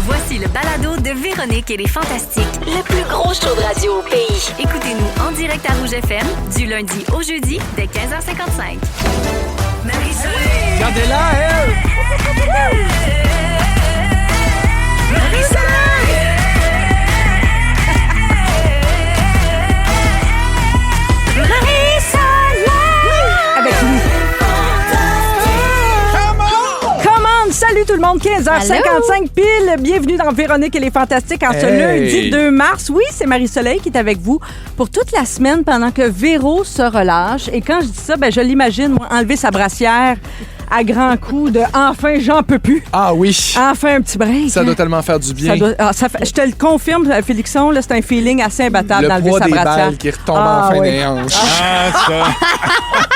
Voici le balado de Véronique et les Fantastiques. Le plus gros show de radio au pays. Écoutez-nous en direct à Rouge FM, du lundi au jeudi, dès 15h55. Marie-Soleil! Regardez-la, elle! Marie-Soleil! Salut tout le monde, 15h55 pile. Bienvenue dans Véronique et les Fantastiques en ce lundi 2 mars. Oui, c'est Marie-Soleil qui est avec vous pour toute la semaine pendant que Véro se relâche. Et quand je dis ça, je l'imagine, moi, enlever sa brassière à grands coups de « enfin, j'en peux plus ». Ah oui. Enfin, un petit break. Ça doit tellement faire du bien. Je te le confirme, Félixon, là, c'est un feeling assez imbattable d'enlever sa brassière. Le poids des balles qui retombe en fin des hanches. Ça.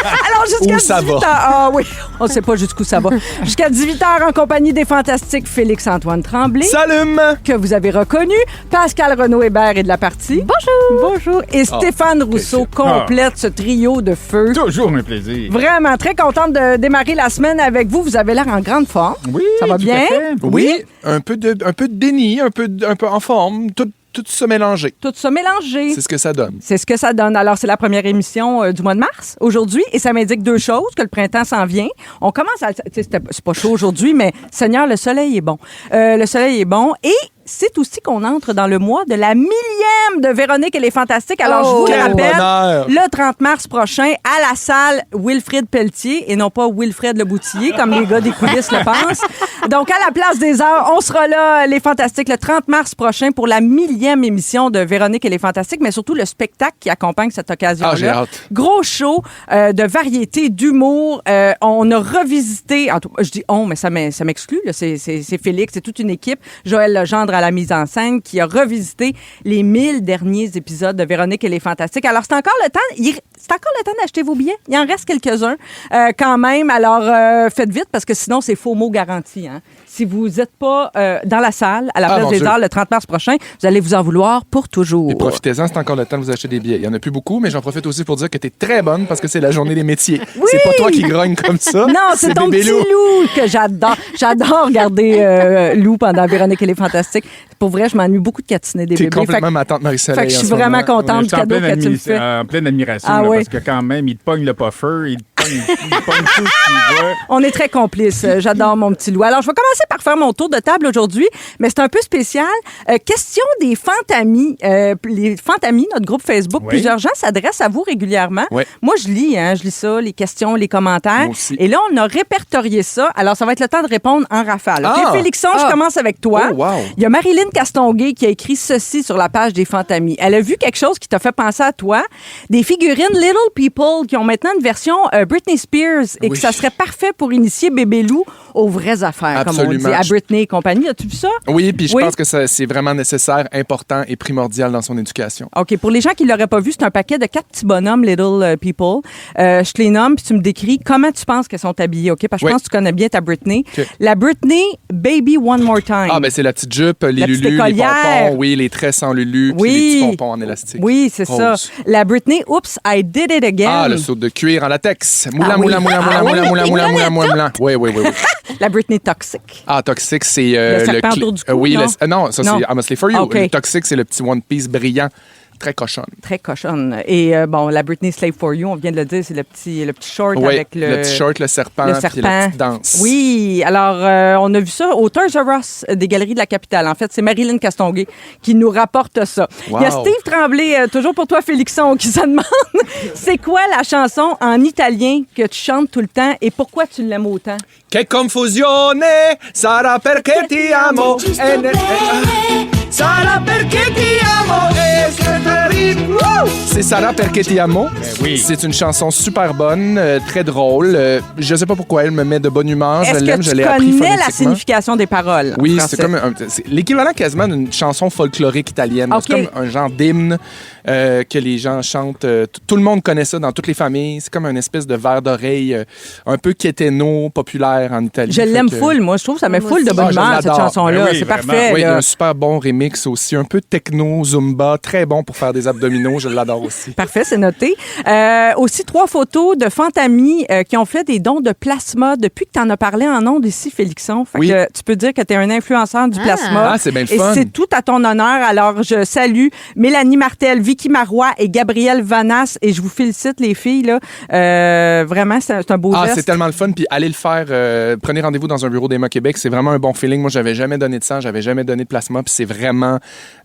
Alors, jusqu'à 18h. Ah oui, on ne sait pas jusqu'où ça va. Jusqu'à 18h en compagnie des Fantastiques Félix-Antoine Tremblay. Salut! Que vous avez reconnu. Pascal Renaud-Hébert est de la partie. Bonjour. Bonjour. Et Stéphane Rousseau complète ce trio de feu. Toujours un plaisir. Vraiment, très contente de démarrer la semaine avec vous. Vous avez l'air en grande forme. Oui, ça va bien? Oui, un peu de déni, un peu en forme, tout se mélanger. Tout ça mélangé. C'est ce que ça donne. C'est ce que ça donne. Alors, c'est la première émission du mois de mars, aujourd'hui, et ça m'indique deux choses, que le printemps s'en vient. On commence à... C'est pas chaud aujourd'hui, mais Seigneur, le soleil est bon. Le soleil est bon, et c'est aussi qu'on entre dans le mois de la 1000e de Véronique et les Fantastiques. Alors, je vous le rappelle, le 30 mars prochain, à la salle Wilfrid Pelletier, et non pas Wilfred Le Boutillier, comme les gars des coulisses le pensent. Donc, à la Place des Arts, on sera là, les Fantastiques, le 30 mars prochain pour la 1000e émission de Véronique et les Fantastiques, mais surtout le spectacle qui accompagne cette occasion-là. Ah, j'ai hâte. Gros show de variété, d'humour. On a revisité, je dis on, mais ça m'exclus, là, c'est Félix, c'est toute une équipe. Joël Legendre à la mise en scène qui a revisité les 1000 derniers épisodes de Véronique et les Fantastiques. Alors, c'est encore le temps d'acheter vos billets. Il en reste quelques-uns quand même. Alors, faites vite parce que sinon, c'est faux mot garanti. Hein? Si vous n'êtes pas dans la salle à la Place des Arts le 30 mars prochain, vous allez vous en vouloir pour toujours. Et profitez-en, c'est encore le temps de vous acheter des billets. Il n'y en a plus beaucoup, mais j'en profite aussi pour dire que tu es très bonne parce que c'est la journée des métiers. Oui! C'est pas toi qui grogne comme ça. Non, c'est ton petit Lou que j'adore. J'adore regarder Lou pendant Véronique et les Fantastiques. Pour vrai, je m'ennuie beaucoup de catiner des bébés. T'es complètement ma tante Marie-Soleil. Fait que je suis vraiment contente du cadeau que tu me fais. En pleine admiration, parce que quand même, il te pogne le puffer, il te pogne tout ce qu'il veut. On est très complices. J'adore mon petit Lou. Alors, je vais commencer par faire mon tour de table aujourd'hui, mais c'est un peu spécial. Question des Fantamis. Les Fantamis, notre groupe Facebook, plusieurs gens s'adressent à vous régulièrement. Oui. Moi, je lis ça, les questions, les commentaires. Moi aussi. Et là, on a répertorié ça. Alors, ça va être le temps de répondre en rafale. OK, Félixon, je commence avec toi. Oh, wow. Il y a Marilyn Castonguay qui a écrit ceci sur la page des Fantamis. Elle a vu quelque chose qui t'a fait penser à toi. Des figurines Little People qui ont maintenant une version Britney Spears et que ça serait parfait pour initier bébé Lou aux vraies affaires, absolument, comme on dit, à Britney et compagnie. As-tu vu ça? Oui, puis je pense que c'est vraiment nécessaire, important et primordial dans son éducation. OK. Pour les gens qui ne l'auraient pas vu, c'est un paquet de 4 petits bonhommes Little People. Je te les nomme, puis tu me décris comment tu penses qu'elles sont habillées, OK? Parce que je pense que tu connais bien ta Britney. Okay. La Britney Baby One More Time. Ah, ben c'est la petite jupe, les lulus, les pompons, oui, les tresses en lulu, puis les petits pompons en élastique. Oui, c'est ça. La Britney Oops, I Did It Again. Ah, le saut de cuir en latex. Moulin, moulin. Oui. La Britney Toxic. Ah, Toxic, c'est le serpent autour du cou, oui, non, ça, c'est I Must Live For You. Okay. Le Toxic, c'est le petit One Piece brillant. Très cochonne. Très cochonne. Et la Britney Slave For You, on vient de le dire, c'est le petit short avec le petit short, le serpent, puis la petite danse. Oui, alors on a vu ça au Toys R Us des Galeries de la Capitale. En fait, c'est Marilyn Castonguay qui nous rapporte ça. Wow. Il y a Steve Tremblay, toujours pour toi, Félixon, qui se demande c'est quoi la chanson en italien que tu chantes tout le temps et pourquoi tu l'aimes autant? Che confusione, sarà perché ti amo. Sarà perché ti amo. C'est Sarà perché ti amo. Oui. C'est une chanson super bonne, très drôle. Je sais pas pourquoi elle me met de bonne humeur. Je l'aime, je l'ai appris phonétiquement. Est-ce que tu connais la signification des paroles? Oui, c'est comme c'est l'équivalent quasiment d'une chanson folklorique italienne. Okay. C'est comme un genre d'hymne. que les gens chantent. Tout le monde connaît ça dans toutes les familles. C'est comme une espèce de verre d'oreille un peu quétaino, populaire en Italie. Je l'aime full, moi. Je trouve que ça met full de bonne humeur, cette chanson-là. Ben oui, c'est vraiment. parfait. Oui, il y a là. un super bon remix aussi, un peu techno, zumba, très bon pour faire des abdominaux. Je l'adore aussi. Parfait, c'est noté. Aussi, 3 photos de Fantamis qui ont fait des dons de plasma depuis que tu en as parlé en ondes ici, Félixon. Fait Oui. que tu peux dire que tu es un influenceur du plasma. Ah, c'est bien le Et fun. c'est tout à ton honneur. Alors, je salue Mélanie Martel, Vicky Marois et Gabrielle Vanas. Et je vous félicite, les filles. Là. Vraiment, c'est un beau Ah, geste. c'est tellement le fun. Puis allez le faire. Prenez rendez-vous dans un bureau d'Emma Québec. C'est vraiment un bon feeling. Moi, j'avais jamais donné de sang, j'avais jamais donné de plasma. Puis c'est vraiment.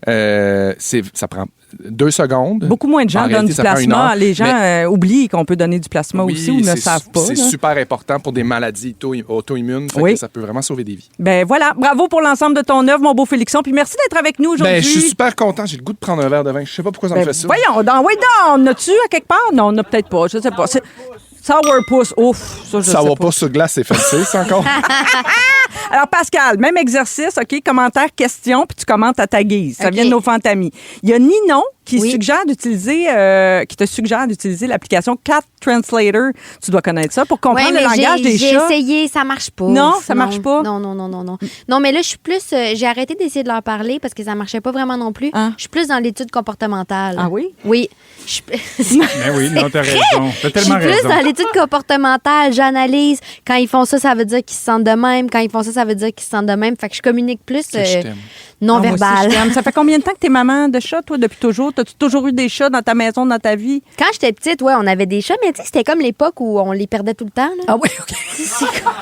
Ça prend 2 secondes. Beaucoup moins de gens En donnent réalité, du ça prend une plasma. heure. Les gens Mais- oublient qu'on peut donner du plasma Oui, aussi ou ne c'est savent pas. C'est là. super important pour des maladies auto-immunes. Fait Oui. que ça peut vraiment sauver des vies. Ben voilà, bravo pour l'ensemble de ton œuvre, mon beau Félixon. Puis merci d'être avec nous aujourd'hui. Ben, je suis super content. J'ai le goût de prendre un verre de vin. Je sais pas pourquoi ça me Ben, fait ça. voyons, oui, on a-tu à quelque part? Non, on n'a peut-être pas, je sais pas. Sourpuss, ouf, ça, je Ça sais va pas. pas sur glace, c'est fancy, ça encore. Alors, Pascal, même exercice, OK? Commentaire, question, puis tu commentes à ta guise. Ça OK. vient de nos fantamis. Il y a Ninon qui Oui. suggère d'utiliser, qui te suggère d'utiliser l'application Cat Translator. Tu dois connaître ça pour comprendre le langage des j'ai chats. essayé, ça marche pas. Non, ça marche pas? Non. Non, mais là, je suis plus... j'ai arrêté d'essayer de leur parler parce que ça marchait pas vraiment non plus. Ah. Je suis plus dans l'étude comportementale. Ah oui? Oui. Ben oui, non, t'as raison. T'as Je suis tellement plus raison. dans l'étude comportementale. J'analyse. Quand ils font ça, ça veut dire qu'ils se sentent de même. Quand ils font ça, ça veut dire qu'ils se sentent de même. Fait que je communique plus Que je t'aime. non Ah, moi aussi, verbal. je t'aime. Ça fait combien de temps que t'es maman de chat, toi, depuis toujours? T'as-tu toujours eu des chats dans ta maison, dans ta vie? Quand j'étais petite, ouais, on avait des chats, mais tu sais, c'était comme l'époque où on les perdait tout le temps. Là. Ah oui, OK.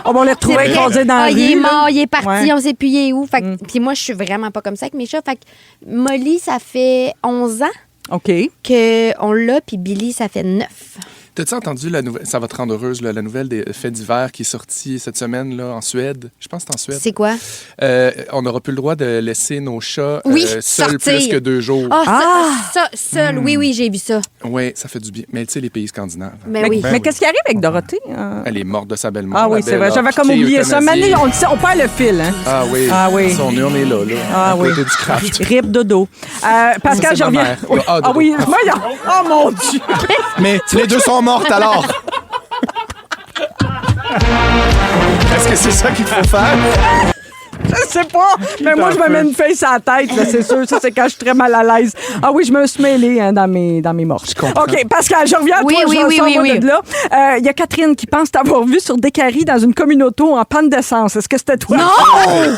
Oh, bon, on les retrouvait C'est vrai. écrasés dans la rue. Il est là. mort, il est parti, Ouais. on sait plus il est où. Fait que- Puis moi, je suis vraiment pas comme ça avec mes chats. Fait que Molly, ça fait 11 ans OK. qu'on l'a, puis Billy, ça fait 9. T'as-tu entendu la nouvelle, ça va te rendre heureuse, là, la nouvelle des faits divers qui est sortie cette semaine là, en Suède? Je pense que c'est en Suède. C'est quoi? On n'aura plus le droit de laisser nos chats Oui, seuls sortir. plus que 2 jours. Ça, seul, oui, j'ai vu ça. Oui, ça fait du bien. Mais tu sais, les pays scandinaves, Mais Mais, oui. mais qu'est-ce qui arrive avec Dorothée? elle est morte de sa belle mort. Ah oui, la c'est belle vrai. a J'avais comme piqué oublié ça. euthanasié. Mané, on perd le fil, hein? Ah oui. Ah oui. Son urne est là, Ah à oui. côté du craft. Rip dodo. Pascal, c'est je ma reviens. mère. Oui. Ah, Ah dodo. oui, voyons. Oh mon Dieu. Mais les 2 sont mortes alors. Est-ce que c'est ça qu'il faut faire? Je sais pas. Mais moi, je me mets une feuille sur la tête, là, c'est sûr. Ça, c'est quand je suis très mal à l'aise. Ah oui, je me suis mêlée hein, dans mes morts. Je comprends. OK, Pascal, je reviens à Oui, toi. oui, je oui, sors oui, moi oui. de là. Il y a Catherine qui pense t'avoir vu sur Décarie dans une communauté en panne d'essence. Est-ce que c'était toi? Non!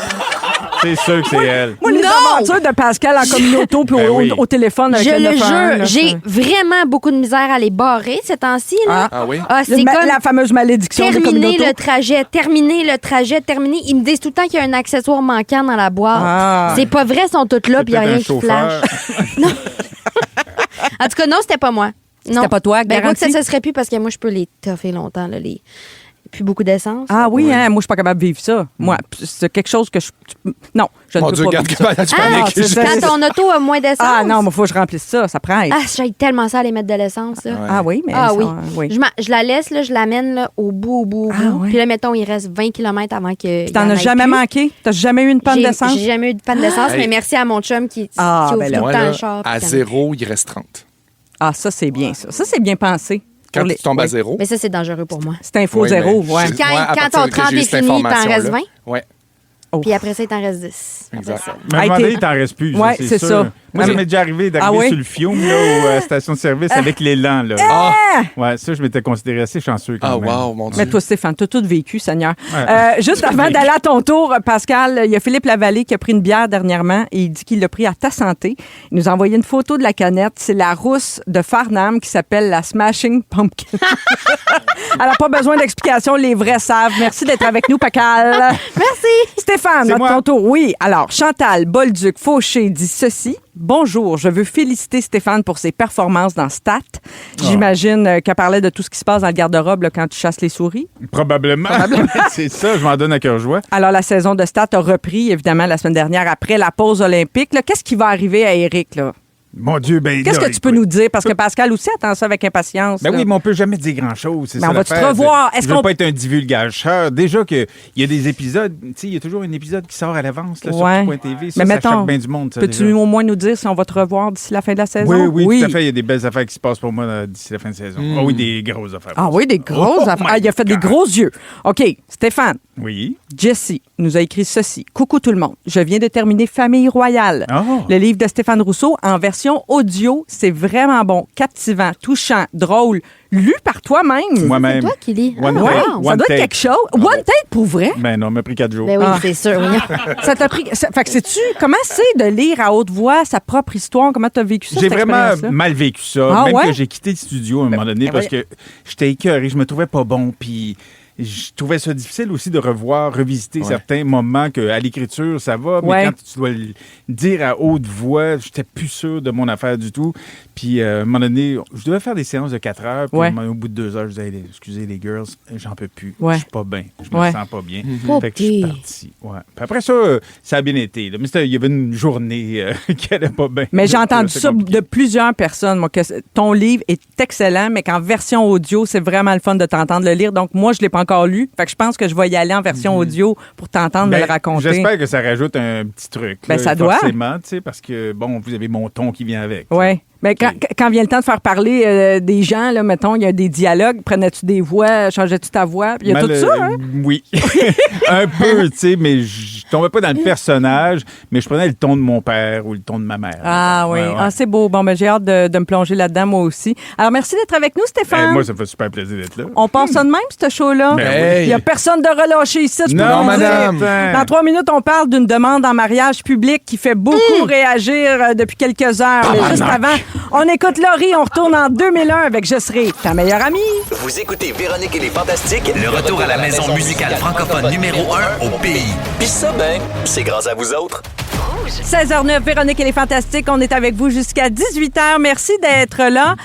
C'est sûr que c'est elle. Moi, les Non! aventures de Pascal en communauté puis Ben oui. au téléphone avec Je le 911, jure, là, j'ai ça. vraiment beaucoup de misère à les barrer ces temps-ci. Là. Ah oui? Ah, c'est comme La fameuse malédiction des terminer communautés. terminer le trajet. Ils me disent tout le temps qu'il y a un accessoire manquant dans la boîte. Ah. C'est pas vrai, ils sont tous là, puis il n'y a Peut-être rien un qui chauffeur. flash. En tout cas, non, c'était pas moi. Non. C'était pas toi, Ben, quoi que garanti? ça serait plus parce que moi, je peux les toffer longtemps. Là, plus beaucoup d'essence. Ah oui, hein, moi, je suis pas capable de vivre ça. Moi, c'est quelque chose que je... Non, je ne Mon peux Dieu, pas regarde vivre que ça. tu Ah, paniques. c'est ça. Quand ton auto a moins d'essence. Ah non, mais il faut que je remplisse ça. Ça presse. Ah, j'aille tellement ça aller mettre de l'essence. Là. Ah oui, mais Ah ça, oui. Je la laisse, là, je l'amène là, au bout. Ah oui. Puis là, mettons, il reste 20 km avant que. T'en as jamais manqué? T'as jamais eu une panne d'essence? J'ai jamais eu de panne d'essence, Hey. mais merci à mon chum qui Ah, ouvre ben tout là. le Moi, temps là, le char. à puis qui- 0, il reste 30. Ah, ça, c'est bien, ça. Ça, c'est bien pensé. Quand Pour les- tu tombes à oui. 0. Mais ça, c'est dangereux pour moi. C'est info Oui, zéro, mais ouais. je- Quand- moi, à quand partir ton que j'ai 30 eu est cette fini, t'en information-là, restes 20? Ouais. Oh. Puis après ça, il t'en reste 10. Exact. Après ça. Mais à un moment Hey, donné, t'es- il t'en reste plus. Ouais, c'est sûr. ça. Moi, Ah, ça m'est déjà arrivé d'arriver ah oui? sur le Fiume, là, ou à la station de service avec l'élan, là. Ah! Ouais, ça, je m'étais considéré assez chanceux quand Ah, même. wow, mon Dieu. Mais toi, Stéphane, t'as tout vécu, Seigneur. Ouais. Juste avant d'aller à ton tour, Pascal, il y a Philippe Lavallée qui a pris une bière dernièrement et il dit qu'il l'a pris à ta santé. Il nous a envoyé une photo de la canette. C'est la rousse de Farnham qui s'appelle la Smashing Pumpkin. Elle n'a pas besoin d'explication, les vrais savent. Merci d'être avec nous, Pascal. Merci. Stéphane, C'est à moi. ton tour. Oui, alors, Chantal Bolduc-Fauché dit ceci. Bonjour, je veux féliciter Stéphane pour ses performances dans Stat. J'imagine qu'elle parlait de tout ce qui se passe dans le garde-robe là, quand tu chasses les souris. Probablement. C'est ça, je m'en donne à cœur joie. Alors, la saison de Stat a repris, évidemment, la semaine dernière après la pause olympique. Là, qu'est-ce qui va arriver à Éric, là? Mon Dieu, ben Qu'est-ce là, que tu peux écoute, nous dire? Parce que Pascal aussi attend ça avec impatience. Ben là. oui, mais on peut jamais dire grand-chose. C'est Mais ça on va-tu te l'affaire. revoir? Est-ce Je veux qu'on- pas être un divulgateur. Déjà qu'il y a des épisodes, tu sais, il y a toujours un épisode qui sort à l'avance là, Ouais. sur tout.tv. Ça, Mais ça mettons, choque bien du monde, ça, Peux-tu déjà. au moins nous dire si on va te revoir d'ici la fin de la saison? Oui, tout à fait. Il y a des belles affaires qui se passent pour moi d'ici la fin de saison. Ah oui, des grosses affaires. Ah oui, des grosses Oh affaires. my Ah, il a fait des God. gros yeux. OK, Stéphane. Oui. Jessie nous a écrit ceci. Coucou tout le monde. Je viens de terminer Famille Royale. Oh. Le livre de Stéphane Rousseau en version audio. C'est vraiment bon, captivant, touchant, drôle, lu par toi-même. Moi-même. C'est toi qui lis. One Ah, Ouais, take. wow. ça One doit être take. quelque chose. One take pour vrai? Ben non, il m'a pris 4 jours. Ben oui, Ah. c'est sûr. Oui. Ça t'a pris. Fait que sais-tu comment c'est de lire à haute voix sa propre histoire? Comment t'as vécu ça? J'ai cette vraiment expérience-là? mal vécu ça. Ah même ouais? que j'ai quitté le studio à un moment donné parce que j'étais écœuré, je me trouvais pas bon. Puis je trouvais ça difficile aussi de revisiter certains moments qu'à l'écriture, ça va. Mais Ouais. quand tu dois le dire à haute voix, j'étais plus sûr de mon affaire du tout. Puis à un moment donné, je devais faire des séances de 4 heures. Puis Ouais. au bout de 2 heures, je disais, hey, excusez les girls, j'en peux plus. Ouais. Je suis pas bien. Je me Ouais. sens pas bien. Oh, Fait que je suis pis. parti. Ouais. Puis après ça, ça a bien été. Là. Mais il y avait une journée qui allait pas bien. Mais j'ai entendu C'est ça compliqué. de plusieurs personnes, moi, que ton livre est excellent, mais qu'en version audio, c'est vraiment le fun de t'entendre le lire. Donc, moi, je ne l'ai pas encore lu. Fait que je pense que je vais y aller en version audio pour t'entendre me Ben, le raconter. J'espère que ça rajoute un petit truc. Ben, là, ça doit. Forcément, tu sais, parce que, bon, vous avez mon ton qui vient avec. Oui. Mais quand, Ok. quand vient le temps de faire parler des gens, là, mettons, il y a des dialogues, prenais-tu des voix, changeais-tu ta voix? Puis il y a tout ça, hein? Oui. Un peu, tu sais, mais je tombais pas dans le personnage, mais je prenais le ton de mon père ou le ton de ma mère. Ah oui, Ouais, ouais. Ah, c'est beau. Bon, ben, j'ai hâte de me plonger là-dedans, moi aussi. Alors, merci d'être avec nous, Stéphane. Moi, ça me fait super plaisir d'être là. On passe ça de même, ce show-là? Ben Il n'y a personne de relâché ici, je peux Non, vous le dire. madame. Dans 3 minutes, on parle d'une demande en mariage public qui fait beaucoup réagir depuis quelques heures. Mais juste avant, on écoute Laurie, on retourne en 2001 avec Je serai ta meilleure amie. Vous écoutez Véronique et les Fantastiques. Le retour à la maison musicale francophone numéro 1 au pays. Puis ça, ben, c'est grâce à vous autres. 16h09, Véronique et les Fantastiques. On est avec vous jusqu'à 18h. Merci d'être là.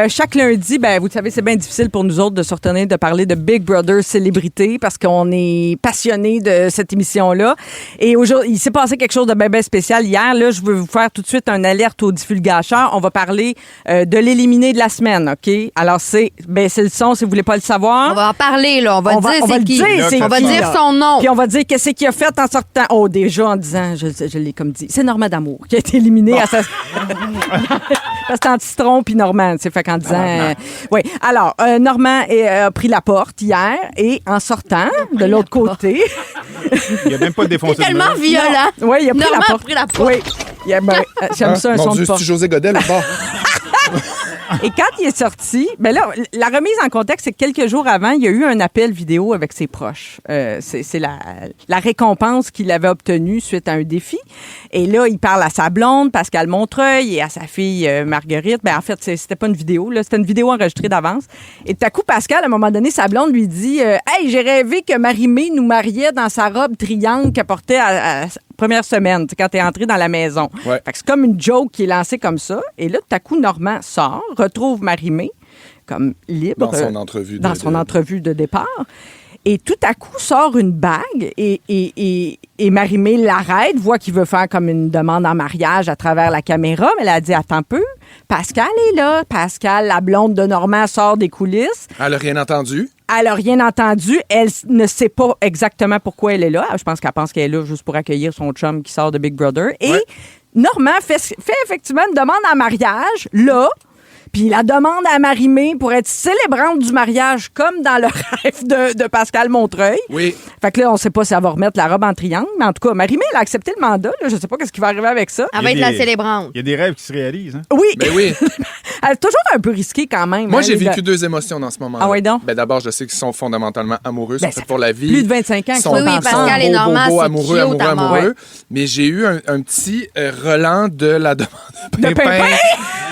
Chaque lundi, ben, vous savez, c'est bien difficile pour nous autres de se retenir de parler de Big Brother Célébrité parce qu'on est passionnés de cette émission-là. Et aujourd'hui, il s'est passé quelque chose de bien spécial hier. Là, je veux vous faire tout de suite une alerte aux divulgateurs. On va parler de l'éliminé de la semaine, OK? Alors, c'est le son si vous voulez pas le savoir. On va en parler, là. On va On va dire le c'est qui. dire, c'est On va qui, dire là. son nom. Puis on va dire qu'est-ce qu'il a fait en sortant. Oh, déjà en disant, je l'ai comme dit, c'est Normand D'Amour qui a été éliminé à sa. Parce que c'est anti-citron puis Normand, c'est fait qu'en disant. Oui. Alors, Normand a pris la porte hier et en sortant de l'autre côté. Il a même pas défoncé C'est tellement de violent. Oui, il a pris Normand la a porte. pris la porte. Oui. J'aime ça, un Mon son Dieu, de porte. c'est José Godet là-bas. Et quand il est sorti, ben là, la remise en contexte, c'est que quelques jours avant, il y a eu un appel vidéo avec ses proches. C'est la récompense qu'il avait obtenue suite à un défi. Et là, il parle à sa blonde, Pascal Montreuil, et à sa fille Marguerite. Ben en fait, c'était pas une vidéo, là, c'était une vidéo enregistrée d'avance. Et tout à coup, Pascal, à un moment donné, sa blonde lui dit Hey, j'ai rêvé que Marie-Mé nous mariait dans sa robe triangle qu'elle portait à première semaine, quand t'es entré dans la maison. Ouais. Fait que c'est comme une joke qui est lancée comme ça. Et là, tout à coup, Normand sort, retrouve Marie-Mé comme libre. Dans son entrevue. Dans son entrevue de départ. Et tout à coup, sort une bague et Marie-Mé l'arrête, voit qu'il veut faire comme une demande en mariage à travers la caméra, mais elle a dit « Attends un peu, Pascal est là. Pascal, la blonde de Normand, sort des coulisses. Elle n'a rien entendu. Elle n'a rien entendu. Elle ne sait pas exactement pourquoi elle est là. Je pense qu'elle pense qu'elle est là juste pour accueillir son chum qui sort de Big Brother. Et Ouais. Normand fait effectivement une demande en mariage, là. Puis la demande à Marie-Mé pour être célébrante du mariage, comme dans le rêve de Pascal Montreuil. Oui. Fait que là, on ne sait pas si elle va remettre la robe en triangle, mais en tout cas, Marie-Mé, elle a accepté le mandat. Là. Je ne sais pas ce qui va arriver avec ça. Elle va être la célébrante. Il y a des rêves qui se réalisent. Hein? Oui, Ben oui. elle est toujours un peu risquée quand même. Moi, hein, j'ai les vécu gars. 2 émotions dans ce moment-là. Ah ouais, donc? Ben, d'abord, je sais qu'ils sont fondamentalement amoureux, Ben, sont ça faits pour la vie. plus de 25 ans qu'ils sont Oui, oui, ensemble. Pascal et Beau, Normand, beau, beau, c'est amoureux, cute amoureux, à mort. amoureux. Mais j'ai eu un petit relan de la demande de Pimpin?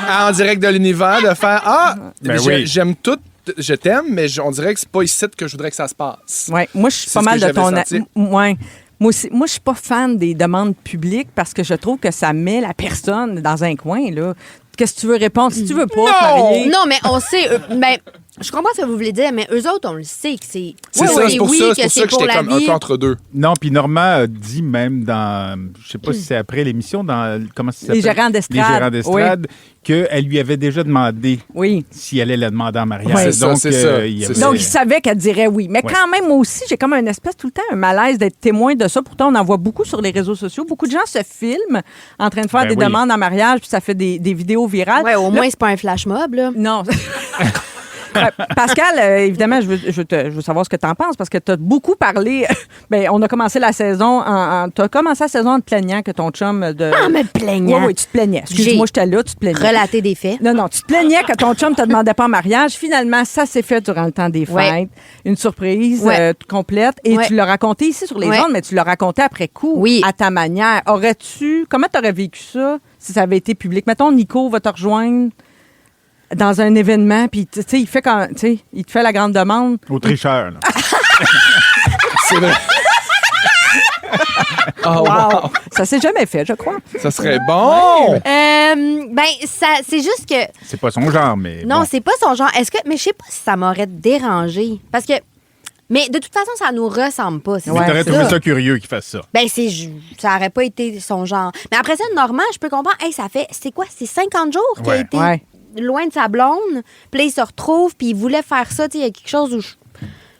en direct de l'univers de faire Ben oui. j'aime tout, je t'aime, mais on dirait que c'est pas ici que je voudrais que ça se passe. Ouais, moi, je suis C'est pas ce mal que de ton. j'avais senti. Ouais. Moi aussi, moi, je suis pas fan des demandes publiques parce que je trouve que ça met la personne dans un coin, là. qu'est-ce que tu veux répondre? Si tu veux pas te marier... Non, mais on sait. Ben, je comprends ce que vous voulez dire, mais eux autres, on le sait que c'est. C'est ça, c'est pour ça que que j'étais comme un peu entre deux. Non, puis Normand a dit même dans, je sais pas si c'est après l'émission, dans, comment ça s'appelle? Les gérants d'estrade. Les gérants d'estrade, qu'elle lui avait déjà demandé si elle allait la demander en mariage. Ouais, c'est donc, ça, c'est ça. Donc, il savait qu'elle dirait oui. Mais quand même, moi aussi, j'ai comme un espèce tout le temps, un malaise d'être témoin de ça. Pourtant, on en voit beaucoup sur les réseaux sociaux. Beaucoup de gens se filment en train de faire des demandes en mariage, puis ça fait des vidéos virales. Ouais, au moins, c'est pas un flash mob, là. Non. Pascal, évidemment, je veux savoir ce que tu en penses parce que tu as beaucoup parlé. Ben, on a commencé la saison tu as commencé la saison en te plaignant que ton chum de. Ah, me plaignant. Oui, tu te plaignais. Excuse-moi, j'étais là, tu te plaignais. Relater des faits. Non, tu te plaignais que ton chum ne te demandait pas en mariage. Finalement, ça s'est fait durant le temps des fêtes. Ouais. Une surprise complète. Et tu l'as raconté ici sur les ondes, mais tu l'as raconté après coup, à ta manière. Comment tu aurais vécu ça si ça avait été public? Mettons, Nico va te rejoindre dans un événement, puis tu sais, il te fait la grande demande. Au tricheur, là. C'est vrai. Oh, wow. Ça s'est jamais fait, je crois. Ça serait bon. C'est juste que. C'est pas son genre, mais. Non, bon. c'est pas son genre. Mais je sais pas si ça m'aurait dérangé. Parce que. Mais de toute façon, ça nous ressemble pas. Mais t'aurais trouvé ça curieux qu'il fasse ça. Ben, ça aurait pas été son genre. Mais après ça, Normand, je peux comprendre. Hey, ça fait. C'est quoi? C'est 50 jours qu'il a été loin de sa blonde. Puis là, il se retrouve, puis il voulait faire ça. Il y a quelque chose où je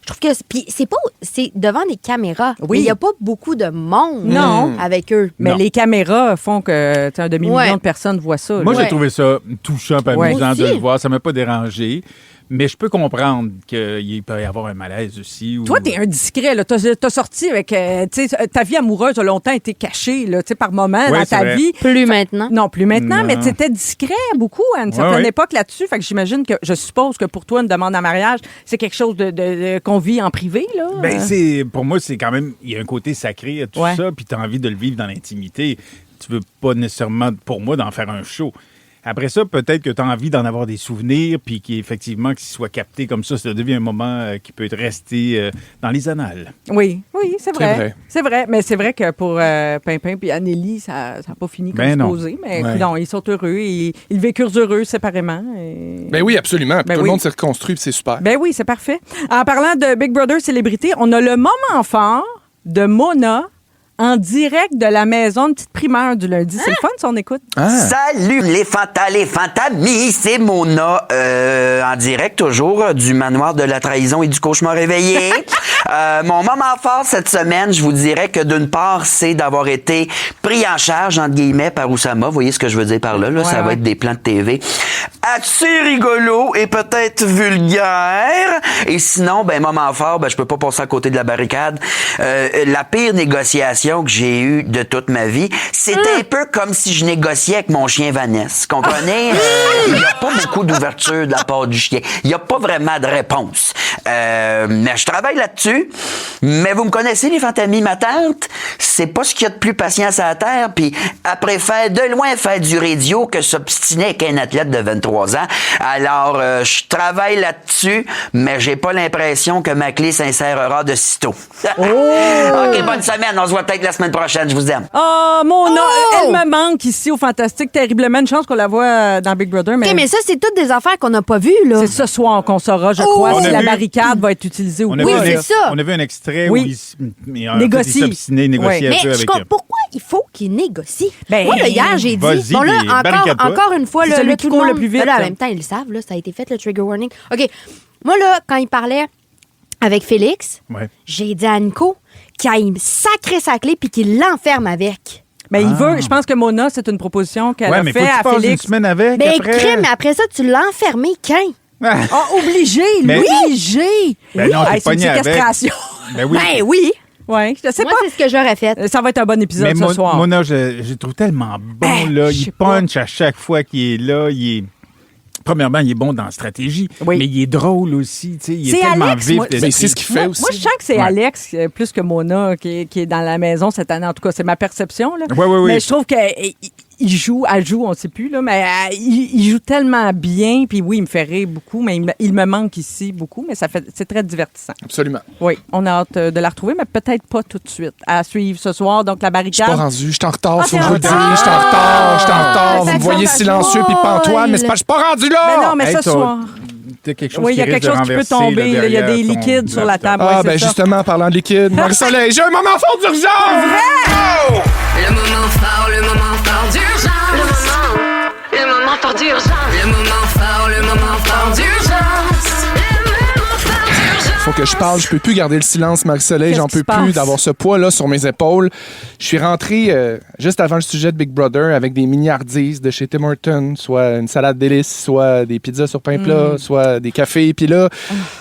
trouve que. Puis c'est devant des caméras. Oui. Il n'y a pas beaucoup de monde avec eux. Mais les caméras font que un demi-million de personnes voient ça. Moi, j'ai trouvé ça touchant et amusant de le voir. Ça m'a pas dérangé. Mais je peux comprendre qu'il peut y avoir un malaise aussi. Toi, t'es un discret. T'as sorti avec... ta vie amoureuse a longtemps été cachée là, par moment dans ta vie. Plus maintenant. Non, plus maintenant, mais t'étais discret beaucoup à une certaine époque là-dessus. Fait que j'imagine que... Je suppose que pour toi, une demande en mariage, c'est quelque chose qu'on vit en privé, là. Ben, pour moi, c'est quand même... Il y a un côté sacré à tout ça, puis t'as envie de le vivre dans l'intimité. Tu veux pas nécessairement, pour moi, d'en faire un show. Après ça, peut-être que tu as envie d'en avoir des souvenirs, puis qu'effectivement, qu'il soit capté comme ça devient un moment qui peut être resté dans les annales. Oui, c'est vrai. C'est vrai. Mais c'est vrai que pour Pimpin et Anneli, ça n'a pas fini comme supposé. Mais non, ils sont heureux. Ils vécurent heureux séparément. Ben oui, absolument. Tout le monde s'est reconstruit, c'est super. Ben oui, c'est parfait. En parlant de Big Brother Célébrité, on a le moment fort de Mona en direct de la maison, une petite primeur du lundi. C'est le fun, si on écoute. Salut les fantamis, c'est Mona, en direct toujours du manoir de la trahison et du cauchemar réveillé. Mon moment fort cette semaine, je vous dirais que d'une part, c'est d'avoir été pris en charge, entre guillemets, par Oussama. Vous voyez ce que je veux dire par là? Ça va être des plans de TV. Assez rigolo et peut-être vulgaire. Et sinon, moment fort, je peux pas passer à côté de la barricade. La pire négociation que j'ai eue de toute ma vie, c'était un peu comme si je négociais avec mon chien Vanessa. Comprenez? Il n'y a pas beaucoup d'ouverture de la part du chien. Il n'y a pas vraiment de réponse. Mais je travaille là-dessus. Mais vous me connaissez, les fantamis, ma tante? C'est pas ce qu'il y a de plus patience à la terre. Puis après faire de loin faire du radio que s'obstiner avec un athlète de 23 ans. Alors, je travaille là-dessus, mais j'ai pas l'impression que ma clé s'insérera de sitôt. OK, bonne semaine. On se voit peut-être la semaine prochaine. Je vous aime. Mona, elle me manque ici au Fantastique terriblement. Une chance qu'on la voit dans Big Brother. Mais ça, c'est toutes des affaires qu'on n'a pas vues, là. C'est ce soir qu'on saura, je crois, si la barricade va être utilisée ou pas. C'est ça. On a vu un extrait où il s'obstinait, négociait un peu avec eux. Pourquoi il faut qu'il négocie? Moi, hier, j'ai dit... Bon, là, encore une fois, là, tout le monde... Le plus vite, là, en même temps, ils le savent, là, ça a été fait, le trigger warning. OK. Moi, là, quand il parlait avec Félix, j'ai dit à Nico qu'il aille sacrer sa clé puis qu'il l'enferme avec. Mais il veut, je pense que Mona, c'est une proposition qu'elle a fait à Félix. Une semaine avec, mais après ça, tu l'as enfermé quand? Obligé, obligé. Ben non, t'es pogné avec. Castration. Ben oui. Ben oui. Oui, je sais pas. Moi, c'est ce que j'aurais fait. Ça va être un bon épisode ce soir. Mona, je trouve tellement bon, là. Il punch à chaque fois qu'il est là. Premièrement, il est bon dans la stratégie, mais il est drôle aussi. Il est tellement Alex, vif. Mais c'est ce qu'il fait aussi. Moi, je sens que c'est Alex plus que Mona qui est dans la maison cette année. En tout cas, c'est ma perception. Là. Oui. Mais je trouve qu'il il joue, elle joue, on ne sait plus, là, mais il joue tellement bien. Puis oui, il me fait rire beaucoup, mais il me manque ici beaucoup, mais c'est très divertissant. Absolument. Oui, on a hâte de la retrouver, mais peut-être pas tout de suite. À suivre ce soir, donc la barricade. Je suis pas rendu, je suis en retard, faut que je vous le dise. t'es en Je suis en retard, je suis en retard. Vous me voyez ça silencieux puis pantoine, mais c'est pas, je suis pas rendu là! Mais non, mais Hey, ce soir. T'as quelque chose Oui, il y a qui quelque risque chose de qui peut renverser, tomber. là, Il y a des derrière ton liquides sur la laptop. table. Ah, ouais, ben c'est ça. justement, parlant de liquide, Marie-Soleil, j'ai un moment fort d'urgence! Le moment fort d'urgence. Le moment fort d'urgence. Le moment fort d'urgence. Le moment fort d'urgence. Faut que je parle, je peux plus garder le silence, Marie-Soleil, Qu'est-ce j'en qui peux se plus passe? d'avoir ce poids-là sur mes épaules. Je suis rentré juste avant le sujet de Big Brother avec des mini-hardies de chez Tim Hortons, soit une salade délice, soit des pizzas sur pain plat, soit des cafés. Puis là,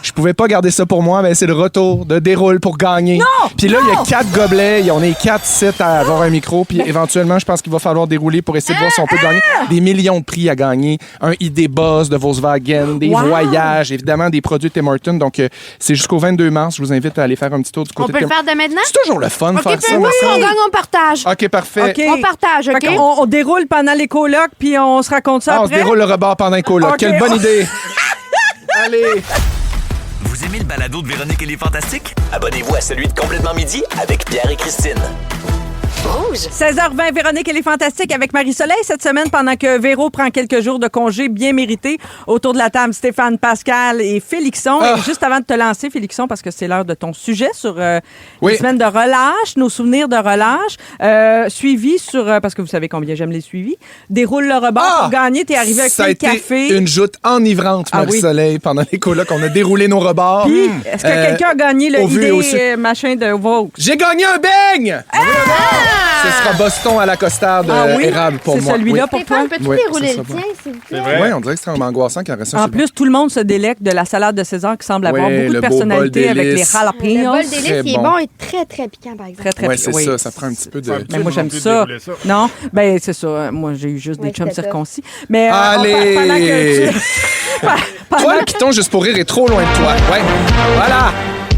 je pouvais pas garder ça pour moi, mais c'est le retour de Déroule pour gagner. Puis là, il y a 4 gobelets, on est 4 sites à avoir un micro, puis éventuellement, je pense qu'il va falloir dérouler pour essayer de voir si on peut gagner des millions de prix à gagner. Un ID Buzz de Volkswagen, des voyages, évidemment des produits Tim Hortons. Donc, c'est jusqu'au 22 mars. Je vous invite à aller faire un petit tour du On côté peut de le faire dès maintenant? C'est toujours le fun de faire ça. Oui, Marcel. on gagne, on partage. OK, parfait. OK. On partage, OK? Fait qu'on- on déroule pendant les colocs, puis on se raconte ça Ah, on se après. déroule le rebord pendant un coloc. OK. Quelle bonne idée. Allez. Vous aimez le balado de Véronique et les Fantastiques? Abonnez-vous à celui de Complètement Midi avec Pierre et Christine. 16h20, Véronique, elle est fantastique avec Marie-Soleil cette semaine pendant que Véro prend quelques jours de congé bien mérités. Autour de la table, Stéphane, Pascal et Félixon. Et juste avant de te lancer, Félixon, parce que c'est l'heure de ton sujet sur les semaines de relâche, nos souvenirs de relâche, suivi sur, parce que vous savez combien j'aime les suivis, déroule le rebord pour gagner. T'es arrivé avec Ça a le été café. une joute enivrante, Ah oui. Marie-Soleil, pendant les colocs. On a déroulé nos rebords. Puis, est-ce que quelqu'un a gagné le au vu et au su. idée machin de Vaux? J'ai gagné un beigne! Ce sera Boston à la costade érable pour c'est moi. celui-là Oui. pour toi? Stéphane, peux-tu Oui, dérouler ça le sera tien, s'il vous plaît? vrai. Oui, on dirait que c'est un angoissant qui aurait ça. En sur le plus, tout le monde se délecte de la salade de César qui semble avoir Ouais, beaucoup de le beau personnalité bol avec les d'élites. Le jalapenos. bol d'élites, Très il est bon. bon et très, très piquant, par exemple. Très, très Oui, bien. c'est ça. Ça prend un petit peu de... Mais moi, j'aime plus ça. dérouler ça. Non, ben c'est ça. Moi, j'ai eu juste Ouais, des chums c'était ça. circoncis. Mais Allez! pendant que tu... pendant Toi, le que... piton juste pour rire est trop loin de toi. Ouais. Voilà.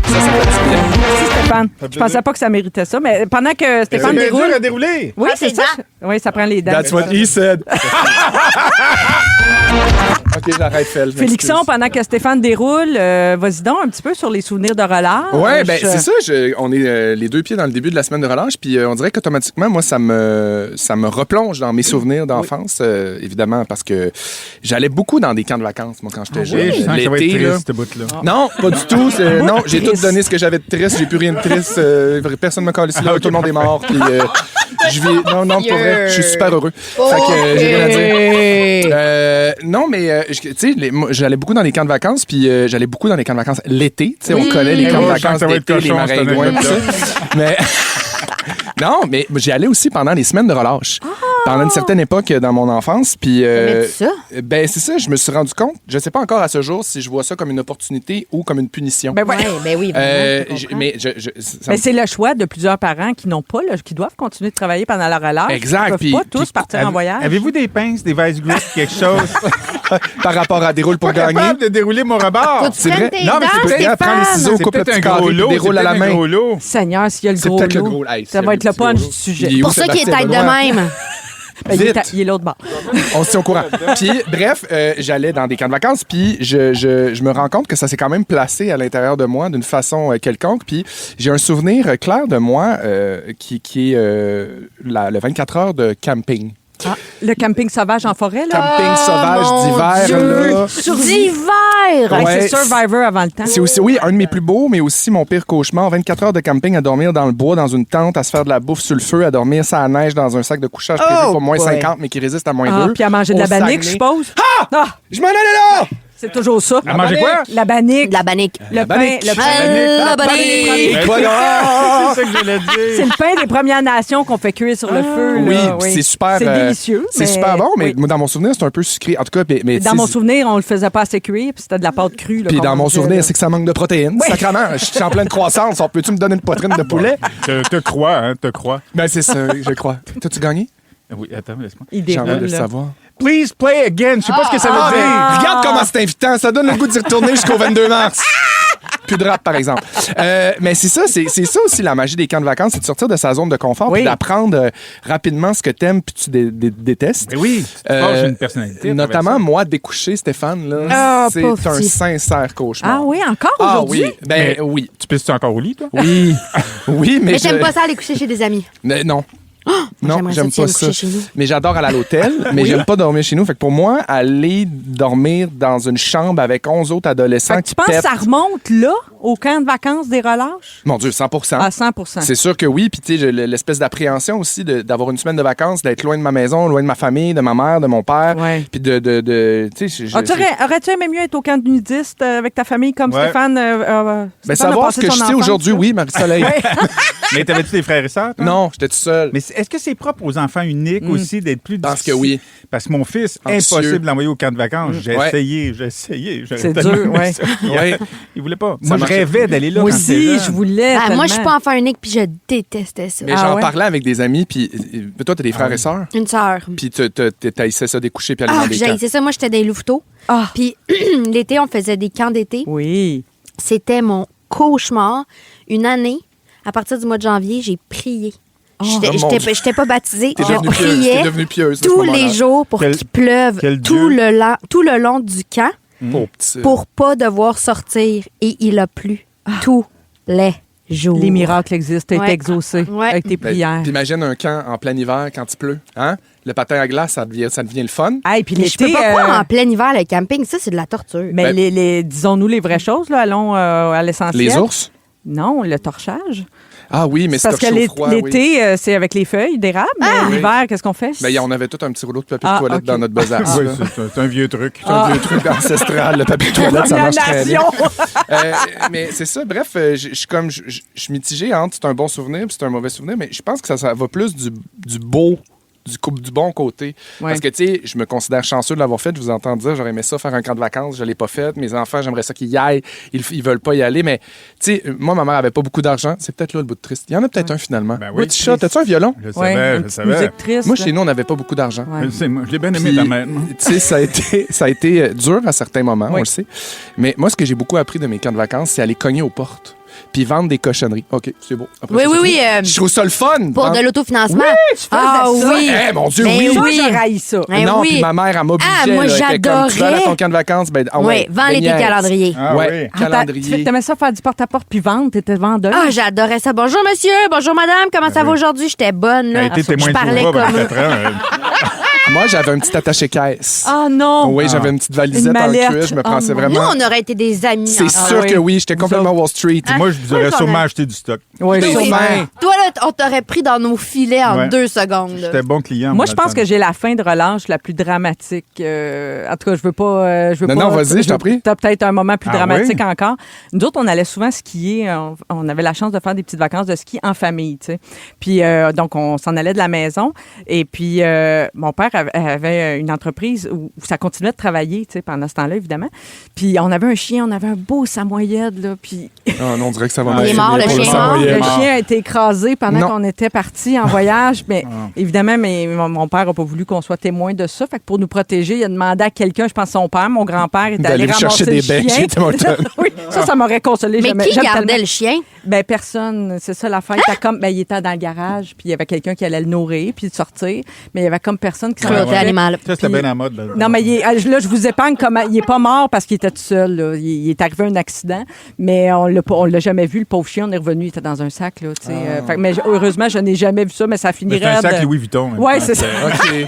Ça fait du bien. Merci, Stéphane. Je pensais pas que ça méritait ça, mais pendant que Stéphane C'est bien déroule... dur à dérouler. Oui, Ah, c'est c'est ça. dents. Oui, ça prend les dents. That's what he said. OK, j'arrête, Fel. je Félixon, m'excuse. pendant que Stéphane déroule, vas-y donc un petit peu sur les souvenirs de relâche. Ouais, ben c'est ça. On est les deux pieds dans le début de la semaine de relâche, puis on dirait qu'automatiquement, moi, ça me replonge dans mes souvenirs d'enfance, évidemment, parce que j'allais beaucoup dans des camps de vacances, moi, quand j'étais Et jeune. je sens que ça va être L'été, là. triste, ce bout-là. Non, pas du tout. Non, j'ai tout Triste. donné ce que j'avais de triste. J'ai plus rien de triste. Personne ne me colle ici. Là, tout le monde est mort. Puis, je vis. Non, pour vrai, je suis super heureux. Fait que j'ai rien à dire. Non, mais tu sais, moi, j'allais beaucoup dans les camps de vacances, puis j'allais beaucoup dans les camps de vacances l'été. Tu sais, on connaît les camps de Ouais, je sens vacances que ça va être d'été, les cochon, cette marais loin, tout anecdote-là. ça. Mais non, mais j'y allais aussi pendant les semaines de relâche. Pendant une certaine époque dans mon enfance, puis T'aimais-tu ça? ben c'est ça, je me suis rendu compte. Je sais pas encore à ce jour si je vois ça comme une opportunité ou comme une punition. Ben ouais. Ouais, ben oui, vraiment, je comprends. Mais ça Mais me- c'est le choix de plusieurs parents qui n'ont pas, là, qui doivent continuer de travailler pendant la relâche. Exact, Ils peuvent puis- pas tous puis- partir en voyage. Avez-vous des pinces, des vice grips, quelque chose? par rapport à Déroule pour Pas gagner. capable de dérouler mon rebord. Faut que tu C'est prennes vrai. tes Non, mais dents, tu peux Stéphane. prendre les ciseaux, C'est coupe le peut-être petit un carré, gros puis lot. déroule c'est à la peut-être un main. gros lot. Seigneur, s'il y a le C'est gros peut-être le lot, gros. Hey, ça va être le petit gros punch lot. du sujet. Il est où, Pour ça qu'il est Sébastien tête de Benoît? même. Ben, Vite. il est l'autre bord. On se tient au courant. Puis, bref, j'allais dans des camps de vacances, puis je me rends compte que ça s'est quand même placé à l'intérieur de moi d'une façon quelconque. Puis, j'ai un souvenir clair de moi qui est le 24 heures de camping. Ah, le camping sauvage en forêt, là. Camping sauvage mon d'hiver, Dieu. là. D'hiver! Hey, Ouais. c'est Survivor avant le temps. C'est aussi, oui, un de mes plus beaux, mais aussi mon pire cauchemar. 24 heures de camping à dormir dans le bois, dans une tente, à se faire de la bouffe sur le feu, à dormir sans la neige dans un sac de couchage prévu pour moins boy. 50, mais qui résiste à moins Ah, 2. puis à manger de la Au bannique, je Saguenay. suppose. Ah! Je m'en allais là! C'est toujours ça. À manger quoi? La bannique. De la bannique. Le pain. bannique. Le pain. La bannique. Ben, Voilà. C'est ça que je l'ai C'est dit. le pain des Premières Nations qu'on fait cuire sur le feu. Oui, là, puis c'est super. C'est délicieux. C'est super bon, mais oui. moi, dans mon souvenir, c'est un peu sucré. En tout cas, mais Dans tu sais, mon souvenir, on le faisait pas assez cuire, puis c'était de la pâte crue. là, Puis comme dans on mon disait, souvenir, là. c'est que ça manque de protéines. Oui. Sacrement, je suis en pleine croissance. Peux-tu me donner une poitrine de poulet? Te crois, hein, te crois. Ben, c'est ça, je crois. T'as-tu gagné? Oui, attends, laisse-moi. Il J'ai envie de déroule, le là. savoir. Please play again. Je sais pas ce que ça veut dire. Regarde comment c'est invitant. Ça donne le goût d'y retourner jusqu'au 22 mars. Plus de rap, par exemple. Mais c'est ça aussi la magie des camps de vacances, c'est de sortir de sa zone de confort puis d'apprendre rapidement ce que t'aimes puis tu détestes. Mais oui, tu forges une personnalité. Notamment, moi, découcher, Stéphane, là, c'est un sincère cauchemar. Ah oui, encore aujourd'hui? Ah oui, ben oui. Tu pisses-tu encore au lit, toi? Oui, oui, mais j'aime pas ça aller coucher chez des amis. Mais non. Non, j'aimerais j'aime ça, pas tu ça. coucher chez nous. Mais j'adore aller à l'hôtel, mais j'aime pas dormir chez nous. Fait que pour moi, aller dormir dans une chambre avec 11 autres adolescents Fait que tu penses que ça remonte là, au camp de vacances des relâches? Mon Dieu, 100%. À 100%. C'est sûr que oui. Puis tu sais, j'ai l'espèce d'appréhension aussi d'avoir une semaine de vacances, d'être loin de ma maison, loin de ma famille, de ma mère, de mon père. Ouais. Puis de tu sais, aurais-tu aimé mieux être au camp de nudistes avec ta famille comme Stéphane? Ben, savoir ce que je sais aujourd'hui, oui, Marie-Soleil. Mais t'avais-tu des frères et sœurs, toi? Non, j'étais tout seul. Mais est-ce que c'est propre aux enfants uniques aussi d'être plus Je pense que oui. Parce que mon fils, impossible de l'envoyer au camp de vacances. J'ai essayé. C'est dur, oui. Il voulait pas. Moi, je rêvais d'aller là. Moi aussi, je voulais. Moi, je suis pas enfant unique, puis je détestais ça. Mais j'en parlais avec des amis, puis toi, t'as des frères et sœurs? Une sœur. Puis t'haïssais ça découcher, puis aller dans des camps. C'est ça, moi, j'étais des louveteaux. Puis l'été, on faisait des camps d'été. Oui. C'était mon cauchemar. Une année, à partir du mois de janvier, j'ai prié. J'étais pas baptisée. Je priais tous les jours pour qu'il pleuve tout le long du camp pour pas devoir sortir. Et il a plu tous les jours. Les miracles existent, t'es exaucé avec tes prières. T'imagines un camp en plein hiver quand il pleut, hein? Le patin à glace, ça devient le fun. Hey, puis je peux pas croire en plein hiver, le camping, ça, c'est de la torture. Mais disons-nous les vraies choses, là, allons à l'essentiel. Les ours? Non, le torchage. Ah oui, mais c'est parce que l'été, c'est avec les feuilles d'érable. Mais l'hiver, qu'est-ce qu'on fait? Ben, on avait tout un petit rouleau de papier de toilette dans notre besace. Oui, c'est un vieux truc. C'est un vieux truc ancestral. Le papier de toilette, ça marche très bien. Mais c'est ça. Bref, je suis mitigé entre c'est un bon souvenir et c'est un mauvais souvenir, mais je pense que ça va plus du beau. Du bon côté. Ouais. Parce que, tu sais, je me considère chanceux de l'avoir fait. Je vous entends dire, j'aurais aimé ça faire un camp de vacances. Je l'ai pas fait. Mes enfants, j'aimerais ça qu'ils y aillent. Ils veulent pas y aller. Mais, tu sais, moi, ma mère avait pas beaucoup d'argent. C'est peut-être là le bout de triste. Il y en a peut-être un, finalement. Ben oui, t'as-tu un violon? Je savais. Musique triste. Moi, chez nous, on n'avait pas beaucoup d'argent. Ouais. Je l'ai bien aimé, ta mère. Tu sais, ça a été dur à certains moments, on le sait. Mais moi, ce que j'ai beaucoup appris de mes camps de vacances, c'est aller cogner aux portes. Puis vendre des cochonneries. OK, c'est beau. Après, oui. Je trouve ça le fun. Pour de l'autofinancement. Oui, tu faisais ça. Oui. Mon Dieu, oui. oui. Moi, j'aurais ça. Non, puis ma mère, elle m'obligeait. Moi, j'adorais. Tu vas à ton camp de vacances, vends-les tes calendriers. Calendrier. T'aimais ça faire du porte-à-porte puis vendre? T'étais vendeuse? J'adorais ça. Bonjour, monsieur. Bonjour, madame. Comment ça va aujourd'hui? J'étais bonne, là. Je parlais comme... Moi, j'avais un petit attaché-caisse. Ah non! Oui, j'avais une petite valisette en cuir. Je me pensais vraiment... Nous, on aurait été des amis. C'est sûr que oui. J'étais complètement Wall Street. Moi, je vous aurais sûrement acheté du stock. Oui, Toi, là, on t'aurait pris dans nos filets en 2 secondes. J'étais bon client. Moi, je pense que j'ai la fin de relâche la plus dramatique. En tout cas, je veux pas... non, vas-y, je t'en prie. T'as peut-être un moment plus dramatique encore. Nous autres, on allait souvent skier. On avait la chance de faire des petites vacances de ski en famille, tu sais. Puis, donc, on s'en allait de la maison. Et puis, mon père avait une entreprise où ça continuait de travailler, tu sais, pendant ce temps-là, évidemment. Puis, on avait un chien, on avait un beau samoyed, là. Puis... Oh non, on dirait que ça va Il est mort, le chien. Le chien a été écrasé pendant qu'on était partis en voyage. Mais évidemment, mon père n'a pas voulu qu'on soit témoin de ça. Fait que pour nous protéger, il a demandé à quelqu'un, je pense son père, mon grand-père, est allé ramasser le chien. Chez Tim Hortons. Oui, ça m'aurait consolé. Mais qui gardait le chien? Ben personne. C'est ça l'affaire. Il était dans le garage, puis il y avait quelqu'un qui allait le nourrir, puis sortir. Mais il y avait comme personne qui cruauté animale. Ça, c'était bien à mode. Là. Non, mais là, je vous épargne comment. Il n'est pas mort parce qu'il était tout seul. Là. Il est arrivé un accident, mais on l'a jamais vu. Le pauvre chien, on est revenu, il était dans un sac. Là, mais heureusement, je n'ai jamais vu ça, mais ça finirait. C'est un sac Louis Vuitton. Oui, c'est ça. OK.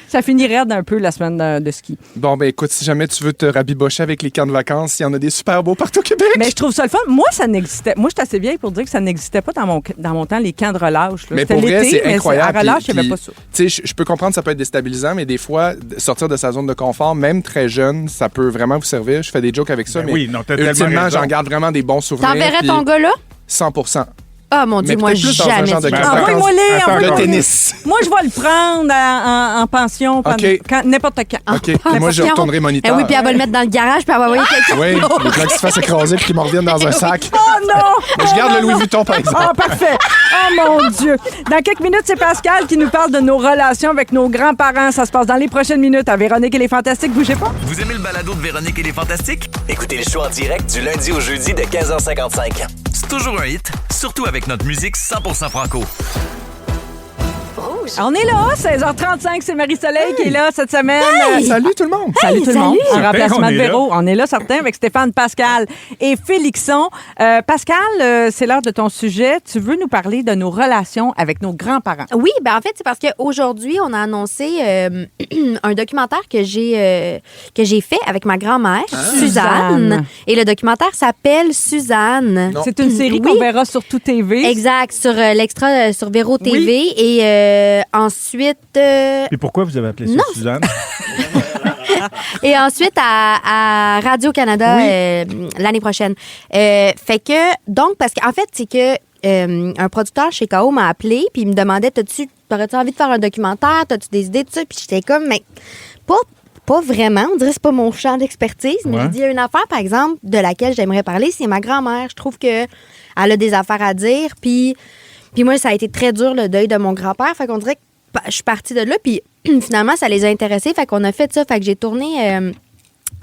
Ça finirait d'un peu la semaine de ski. Bon, ben écoute, si jamais tu veux te rabibocher avec les camps de vacances, il y en a des super beaux partout au Québec. Mais je trouve ça le fun. Moi, ça n'existait. Moi, je suis assez vieille pour dire que ça n'existait pas dans mon temps, les camps de relâche. Là. Mais pour vrai, c'est incroyable. À relâche, il n'y avait pas ça. Tu sais, je peux comprendre que ça peut être déstabilisant, mais des fois, sortir de sa zone de confort, même très jeune, ça peut vraiment vous servir. Je fais des jokes avec ça, mais ultimement, j'en garde vraiment des bons souvenirs. T'enverrais ton gars là? 100%. Ah, mon Dieu, moi, jamais. Le tennis. Moi, je vais le prendre en pension n'importe quand. OK. Puis moi, je retournerai moniteur. Oui, puis elle va le mettre dans le garage, puis elle va envoyer quelqu'un. Oui, le gars qui se fasse écraser puis qui m'en revienne dans un sac. Oh non! Mais je garde le Louis Vuitton, par exemple. Ah, parfait. Oh, mon Dieu. Dans quelques minutes, c'est Pascal qui nous parle de nos relations avec nos grands-parents. Ça se passe dans les prochaines minutes à Véronique et les Fantastiques. Bougez pas. Vous aimez le balado de Véronique et les Fantastiques? Écoutez le show en direct du lundi au jeudi de 15h55. C'est toujours un hit, surtout avec notre musique 100% franco. On est là, 16h35, c'est Marie-Soleil qui est là cette semaine. Salut tout le monde! Salut tout le monde. En Certain remplacement qu'on de est Véro. On est là, certains, avec Stéphane Pascal et Félixon. Pascal, c'est l'heure de ton sujet. Tu veux nous parler de nos relations avec nos grands-parents. Oui, ben en fait, c'est parce qu'aujourd'hui, on a annoncé un documentaire que j'ai fait avec ma grand-mère, Suzanne. Et le documentaire s'appelle Suzanne. Non. C'est une série Oui. qu'on verra sur Tout TV. Exact, sur l'extra sur Véro TV. Oui. Et ensuite... Et pourquoi vous avez appelé ça Non. Suzanne? Et ensuite à Radio-Canada l'année prochaine. Fait que, donc, parce qu'en fait, c'est que un producteur chez KO m'a appelé puis il me demandait, t'aurais-tu envie de faire un documentaire? T'as-tu des idées, tout ça? Puis j'étais comme, mais pas vraiment. On dirait que c'est pas mon champ d'expertise. Mais Ouais. j'ai dit, il y a une affaire, par exemple, de laquelle j'aimerais parler, c'est ma grand-mère. Je trouve que elle a des affaires à dire. Puis moi, ça a été très dur, le deuil de mon grand-père. Fait qu'on dirait que je suis partie de là. Puis finalement, ça les a intéressés. Fait qu'on a fait ça. Fait que j'ai tourné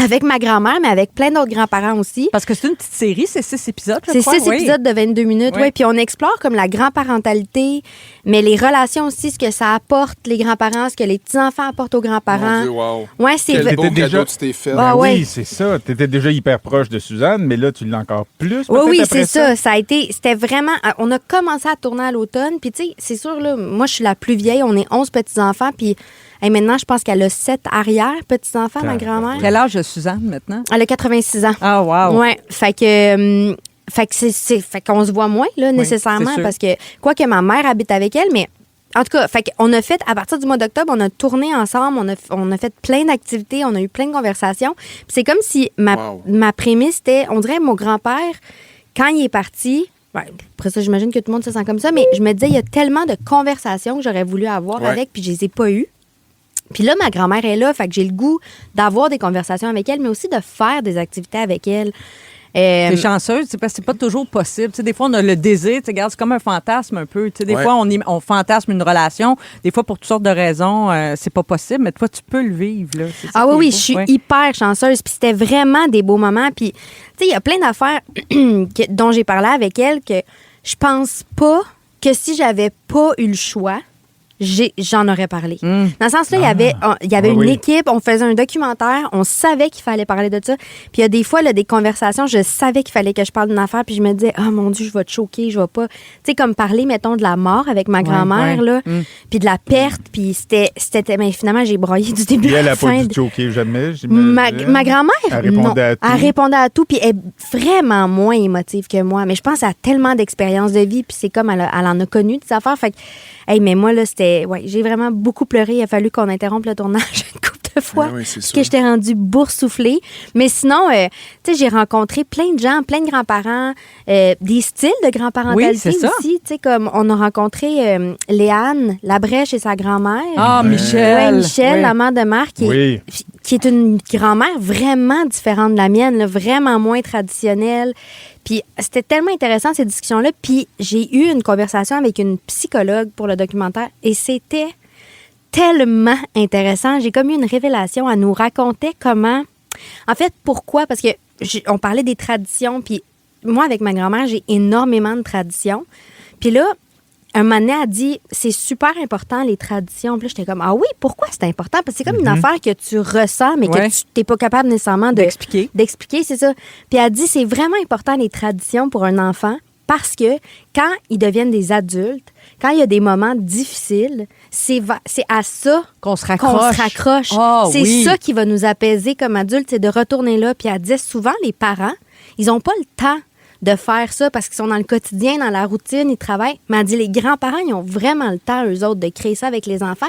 avec ma grand-mère, mais avec plein d'autres grands-parents aussi. Parce que c'est une petite série, c'est 6 épisodes, je C'est crois. 6 Oui. épisodes de 22 minutes, Oui. ouais. Puis on explore comme la grand-parentalité, mais les relations aussi, ce que ça apporte, les grands-parents, ce que les petits-enfants apportent aux grands-parents. Mon Dieu, wow. Ouais, c'est Quel vrai. beau T'étais cadeau déjà- tu t'es fait. Ah, ouais. Oui, c'est ça. Tu étais déjà hyper proche de Suzanne, mais là, tu l'as encore plus. Oui, peut-être, oui, après c'est ça. C'était vraiment. On a commencé à tourner à l'automne. Puis, tu sais, c'est sûr, là, moi, je suis la plus vieille. On est 11 petits-enfants. Puis, maintenant, je pense qu'elle a 7 arrière-petits-enfants, ma grand-mère. Quel âge a Suzanne maintenant? Elle a 86 ans. Ah, wow. Ouais. Fait que. Fait qu'on se voit moins, là, nécessairement. c'est sûr. Parce que, quoique ma mère habite avec elle, mais. En tout cas, fait qu'on a fait, à partir du mois d'octobre, on a tourné ensemble, on a fait plein d'activités, on a eu plein de conversations. Puis c'est comme si Wow. ma prémisse était, on dirait, mon grand-père, quand il est parti, ouais, après ça, j'imagine que tout le monde se sent comme ça, mais je me disais, il y a tellement de conversations que j'aurais voulu avoir Ouais. avec, puis je les ai pas eues. Puis là, ma grand-mère est là, fait que j'ai le goût d'avoir des conversations avec elle, mais aussi de faire des activités avec elle. T'es chanceuse, c'est parce que c'est pas toujours possible. Tu sais, des fois, on a le désir, tu sais, regarde, c'est comme un fantasme un peu. Tu sais, des Ouais. fois, on fantasme une relation. Des fois, pour toutes sortes de raisons, c'est pas possible, mais toi, tu peux le vivre. Là. C'est ça Ah qui oui, est oui, beau. je suis Ouais. hyper chanceuse. Puis c'était vraiment des beaux moments. Puis, tu sais, il y a plein d'affaires dont j'ai parlé avec elle que je pense pas que si j'avais pas eu le choix, j'en aurais parlé. Dans ce sens-là, il y avait Oui, une oui. équipe, on faisait un documentaire, on savait qu'il fallait parler de ça. Puis il y a des fois, là, des conversations, je savais qu'il fallait que je parle d'une affaire, puis je me disais, oh mon Dieu, je vais te choquer, je vais pas. Tu sais, comme parler, mettons, de la mort avec ma grand-mère, ouais. là, puis de la perte, puis c'était. Mais finalement, j'ai broyé du début Et à elle la n'a fin. pas dû choquer jamais, Ma j'imagine. grand-mère, Elle répondait non. à tout. Elle répondait à tout, puis elle est vraiment moins émotive que moi. Mais je pense qu'elle a tellement d'expérience de vie, puis c'est comme elle en a connu des affaires. Fait que, hey, mais moi, là, c'était. Ouais, j'ai vraiment beaucoup pleuré. Il a fallu qu'on interrompe le tournage une couple de fois. Ah oui, c'est parce sûr. que j'étais rendue boursouflée. Mais sinon, tu sais, j'ai rencontré plein de gens, plein de grands-parents, des styles de grand-parentalité Oui, c'est ça. aussi. Tu sais, comme on a rencontré Léane Labrèche et sa grand-mère. Ah, Michel. Ouais, Michel, Oui. la mère de Marc, qui est une grand-mère vraiment différente de la mienne, là, vraiment moins traditionnelle. Puis c'était tellement intéressant, ces discussions-là. Puis j'ai eu une conversation avec une psychologue pour le documentaire et c'était tellement intéressant. J'ai comme eu une révélation. Elle nous racontait comment... En fait, pourquoi? Parce que on parlait des traditions, puis moi, avec ma grand-mère, j'ai énormément de traditions. Puis là, un moment donné, elle dit, c'est super important, les traditions. Puis là, j'étais comme, ah oui, pourquoi c'est important? Parce que c'est comme une affaire que tu ressens, mais Ouais. que tu n'es pas capable nécessairement D'expliquer. D'expliquer, c'est ça. Puis elle dit, c'est vraiment important, les traditions pour un enfant, parce que quand ils deviennent des adultes, quand il y a des moments difficiles, c'est à ça Qu'on se qu'on raccroche. se raccroche. Ah, c'est oui. ça qui va nous apaiser comme adultes, c'est de retourner là. Puis elle disait souvent, les parents, ils n'ont pas le temps de faire ça parce qu'ils sont dans le quotidien, dans la routine, ils travaillent. Mais elle dit, les grands-parents, ils ont vraiment le temps, eux autres, de créer ça avec les enfants.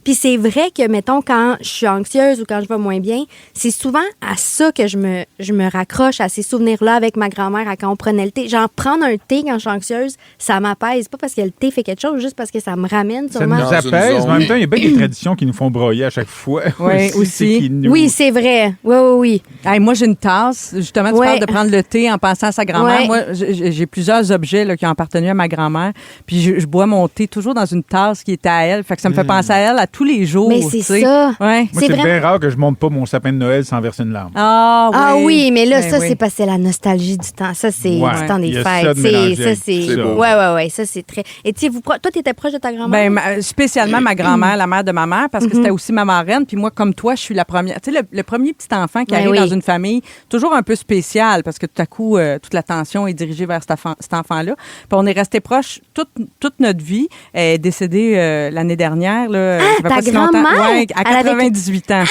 Puis c'est vrai que, mettons, quand je suis anxieuse ou quand je vais moins bien, c'est souvent à ça que je me raccroche, à ces souvenirs-là avec ma grand-mère, à quand on prenait le thé. Genre, prendre un thé quand je suis anxieuse, ça m'apaise. Pas parce que le thé fait quelque chose, juste parce que ça me ramène Ça sûrement. nous Dans une apaise, mais en zone. même temps, il y a bien des traditions qui nous font broyer à chaque fois. Ouais, aussi. Oui, c'est vrai. Oui, oui, oui. Hey, moi, j'ai une tasse. Justement, tu Ouais. parles de prendre le thé en pensant à sa grand-mère. grand-mère. Ouais. Moi, j'ai plusieurs objets là, qui ont appartenu à ma grand-mère. Puis je bois mon thé toujours dans une tasse qui était à elle. Fait que ça me fait penser à elle à tous les jours. Mais c'est tu sais. ça. Ouais. Moi, c'est bien rare que je monte pas mon sapin de Noël sans verser une larme. Ah oui, mais là, Ben ça, oui. c'est parce que c'est la nostalgie du temps. Ça, c'est Ouais, du temps des il y a fêtes. ça de mélanger. Ça, c'est. C'est beau. Ouais. Ça, c'est très. Et tu sais, toi, t'étais proche de ta grand-mère? Ben, spécialement ma grand-mère, la mère de ma mère, parce que c'était aussi ma marraine. Puis moi, comme toi, je suis la première. Tu sais, le premier petit enfant qui Ben arrive oui. dans une famille, toujours un peu spécial, parce que tout à coup, toute l'attention est dirigée vers cet enfant-là. Puis on est resté proches toute notre vie. Elle est décédée l'année dernière. Là, ça fait ta pas si longtemps. grand-mère? Ouais, à Elle avait 98 ans.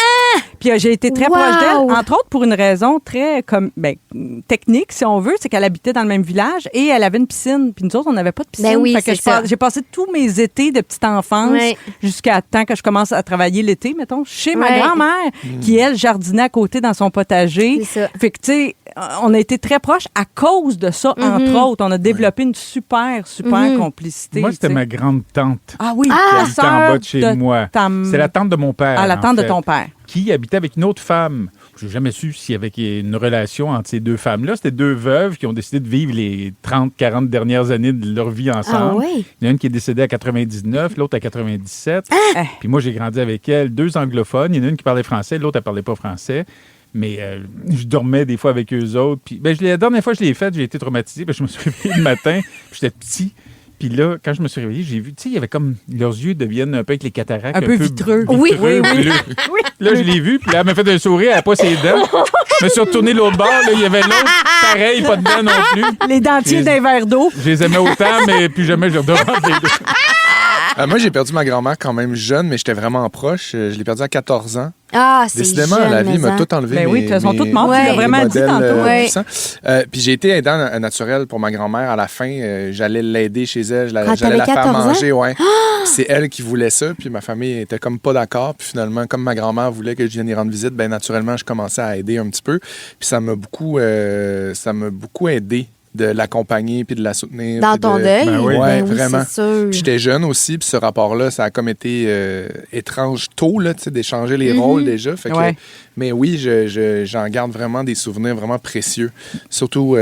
Puis j'ai été très Wow! proche d'elle, entre autres pour une raison très technique, si on veut, c'est qu'elle habitait dans le même village et elle avait une piscine. Puis nous autres, on n'avait pas de piscine. Ben oui, Fait que c'est ça. j'ai passé tous mes étés de petite enfance Ouais. jusqu'à temps que je commence à travailler l'été, mettons, chez ma Ouais. grand-mère, qui, elle, jardinait à côté dans son potager. C'est ça. Fait que, tu sais, on a été très proches à cause de ça, entre autres. On a développé une super complicité. Moi, c'était tu sais. ma grande-tante Ah oui, qui la habitait en sœur bas de chez de moi. ta- C'est la tante de mon père. Ah, la en tante de fait, ton père. qui habitait avec une autre femme. Je n'ai jamais su s'il y avait une relation entre ces deux femmes-là. C'était deux veuves qui ont décidé de vivre les 30-40 dernières années de leur vie ensemble. Ah oui? Il y en a une qui est décédée à 99, l'autre à 97. Ah! Puis moi, j'ai grandi avec elle, deux anglophones. Il y en a une qui parlait français, l'autre, elle parlait pas français. Mais je dormais des fois avec eux autres. Puis, la dernière fois que je l'ai faite, j'ai été traumatisé. Je me suis réveillé le matin, puis j'étais petit. Puis là, quand je me suis réveillé, j'ai vu, tu sais, il y avait comme, leurs yeux deviennent un peu avec les cataractes. Un peu vitreux. Oui. Puis là, je l'ai vu, puis là, elle m'a fait un sourire, elle n'a pas ses dents. Je me suis retourné de l'autre bord, là, il y avait l'autre, pareil, pas de dents non plus. Les dentiers d'un verre d'eau. Je les aimais autant, mais plus jamais je les redemande les deux. Moi, j'ai perdu ma grand-mère quand même jeune, mais j'étais vraiment proche. Je l'ai perdue à 14 ans. Ah, c'est Décidément, jeune, la vie mais m'a hein. tout enlevé. Ben oui, elles sont toutes mortes, tu l'as vraiment mes dit modèles, tantôt. Ouais. puissants. Puis j'ai été aidant naturel pour ma grand-mère. À la fin, j'allais l'aider chez elle. Quand J'allais la t'avais faire 14 ans? manger. Ouais. C'est elle qui voulait ça. Puis ma famille était comme pas d'accord. Puis finalement, comme ma grand-mère voulait que je vienne y rendre visite, ben naturellement, je commençais à aider un petit peu. Puis ça m'a beaucoup aidé de l'accompagner puis de la soutenir. Dans puis ton de- deuil? Ben oui. Ouais, Ben oui, vraiment. c'est sûr. Puis j'étais jeune aussi, puis ce rapport-là, ça a comme été étrange tôt, là, tu sais, d'échanger les rôles déjà. Fait que, Ouais. mais oui, j'en garde vraiment des souvenirs vraiment précieux, surtout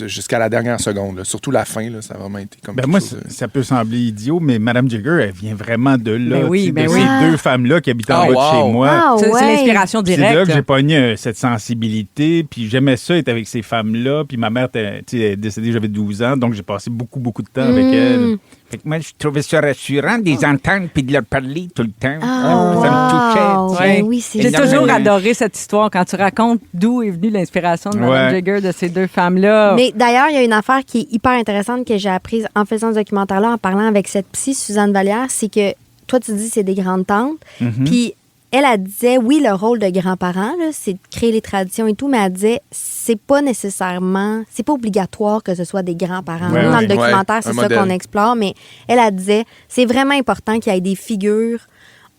jusqu'à la dernière seconde. Là. Surtout la fin, là, ça a vraiment été comme Ben quelque moi, chose de- ça peut sembler idiot, mais Mme Jagger, elle vient vraiment de là. Ben oui, tu sais, ben de oui. ces deux femmes-là qui habitaient en Ah, bas de wow. chez moi. Ah, C'est ouais. l'inspiration C'est là directe. que j'ai pogné cette sensibilité, puis j'aimais ça être avec ces femmes-là, puis ma mère elle est décédée, j'avais 12 ans, donc j'ai passé beaucoup de temps avec elle. Fait que moi, je trouvais ça rassurant de les entendre puis de leur parler tout le temps. Ah, Ça me wow. touchait. Ben oui, c'est J'ai ça. toujours adoré cette histoire quand tu racontes d'où est venue l'inspiration de Mme Ouais. Jagger, de ces deux femmes-là. Mais d'ailleurs, il y a une affaire qui est hyper intéressante que j'ai apprise en faisant ce documentaire-là, en parlant avec cette psy, Suzanne Vallière, c'est que toi, tu dis c'est des grandes tantes. Puis elle disait, oui, le rôle de grands-parents, là, c'est de créer les traditions et tout, mais elle disait, c'est pas nécessairement, c'est pas obligatoire que ce soit des grands-parents. Ouais, Nous, dans le ouais. documentaire, Ouais, c'est un ça modèle. qu'on explore, mais elle disait, c'est vraiment important qu'il y ait des figures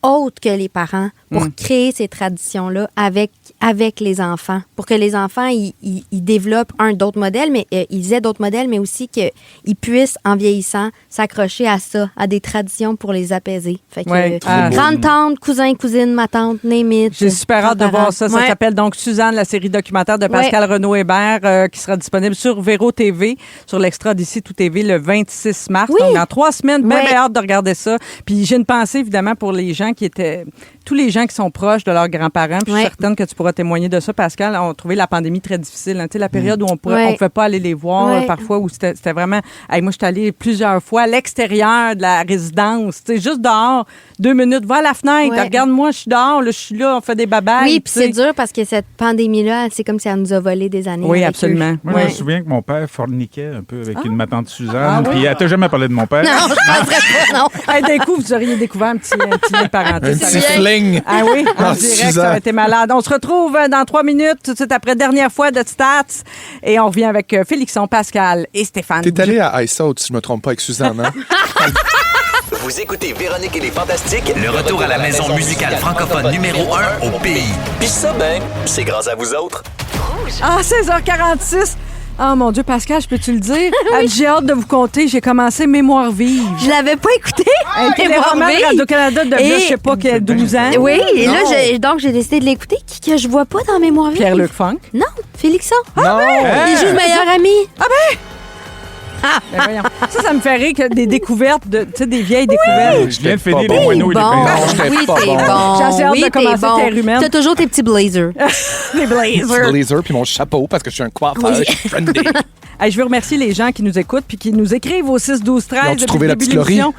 autres que les parents pour créer ces traditions-là avec les enfants, pour que les enfants ils développent d'autres modèles, mais ils aient d'autres modèles, mais aussi qu'ils puissent, en vieillissant, s'accrocher à ça, à des traditions pour les apaiser. Fait que, Ouais. grande-tante, cousin, cousine, ma tante, name it. J'ai super hâte de voir ça. Ça Ouais. s'appelle donc Suzanne, la série documentaire de Pascal Renaud-Hébert, qui sera disponible sur Véro TV, sur l'Extra d'ici tout TV, le 26 mars. Oui. Donc, dans 3 semaines, bien Ouais. hâte de regarder ça. Puis j'ai une pensée, évidemment, pour les gens qui étaient... Tous les gens qui sont proches de leurs grands-parents. Puis je suis Ouais. certaine que tu pourras témoigner de ça, Pascal. On a trouvé la pandémie très difficile. Hein. Tu sais, la période où on Ouais. pouvait pas aller les voir, Ouais. parfois, où c'était vraiment... Hey, moi, je suis allée plusieurs fois à l'extérieur de la résidence. Tu sais, juste dehors, 2 minutes, va à la fenêtre, Ouais. regarde-moi, je suis dehors, là, je suis là, on fait des babayes. Oui, puis tu sais. c'est dur parce que cette pandémie-là, c'est comme si elle nous a volé des années. Oui, avec absolument. eux. Moi, Ouais. je me souviens que mon père forniquait un peu avec ma tante Suzanne, Ah oui? puis elle t'a jamais parlé de mon père. Non, je penserais pas, non. Hey, d'un coup, vous auriez découvert un petit lien de parenté. Un Ça petit aurait été- fling. Ah oui, on Ah, dirait que Suzanne. ça aurait été malade. On se retrouve dans 3 minutes, tout de suite après dernière fois de Stats. Et on revient avec Félixon, Pascal et Stéphane. T'es allé à Ice Out, si je me trompe pas, avec Suzanne, hein? Vous écoutez Véronique et les Fantastiques. Le retour à la maison musicale francophone numéro 1 au pays. Puis ça, ben, c'est grâce à vous autres. Ah, 16h46. Oh mon Dieu, Pascal, peux-tu le dire? J'ai hâte de vous conter. J'ai commencé Mémoire vive. Je l'avais pas écouté. Un téléroman de Radio-Canada de je sais pas, 12 ans. Oui, et là, donc j'ai décidé de l'écouter. Qui que je vois pas dans Mémoire vive? Pierre-Luc Funk. Non, Félixon. Non! Il joue le meilleur ami. Ben voyons. Ça me fait rire que des découvertes, des vieilles découvertes. Je viens de finir Pas les bon. moineaux et les Bon, pingouins. oui, pas t'es bon. bon. J'ai assez hâte de commencer Terre humaine. T'as toujours tes petits blazers. Les blazers. Blazer puis mon chapeau parce que je suis un coiffeur. Je suis trendy. Hey, je veux remercier les gens qui nous écoutent puis qui nous écrivent au 6 12 13 Ils ont-tu depuis trouvé le la début petite de l'émission.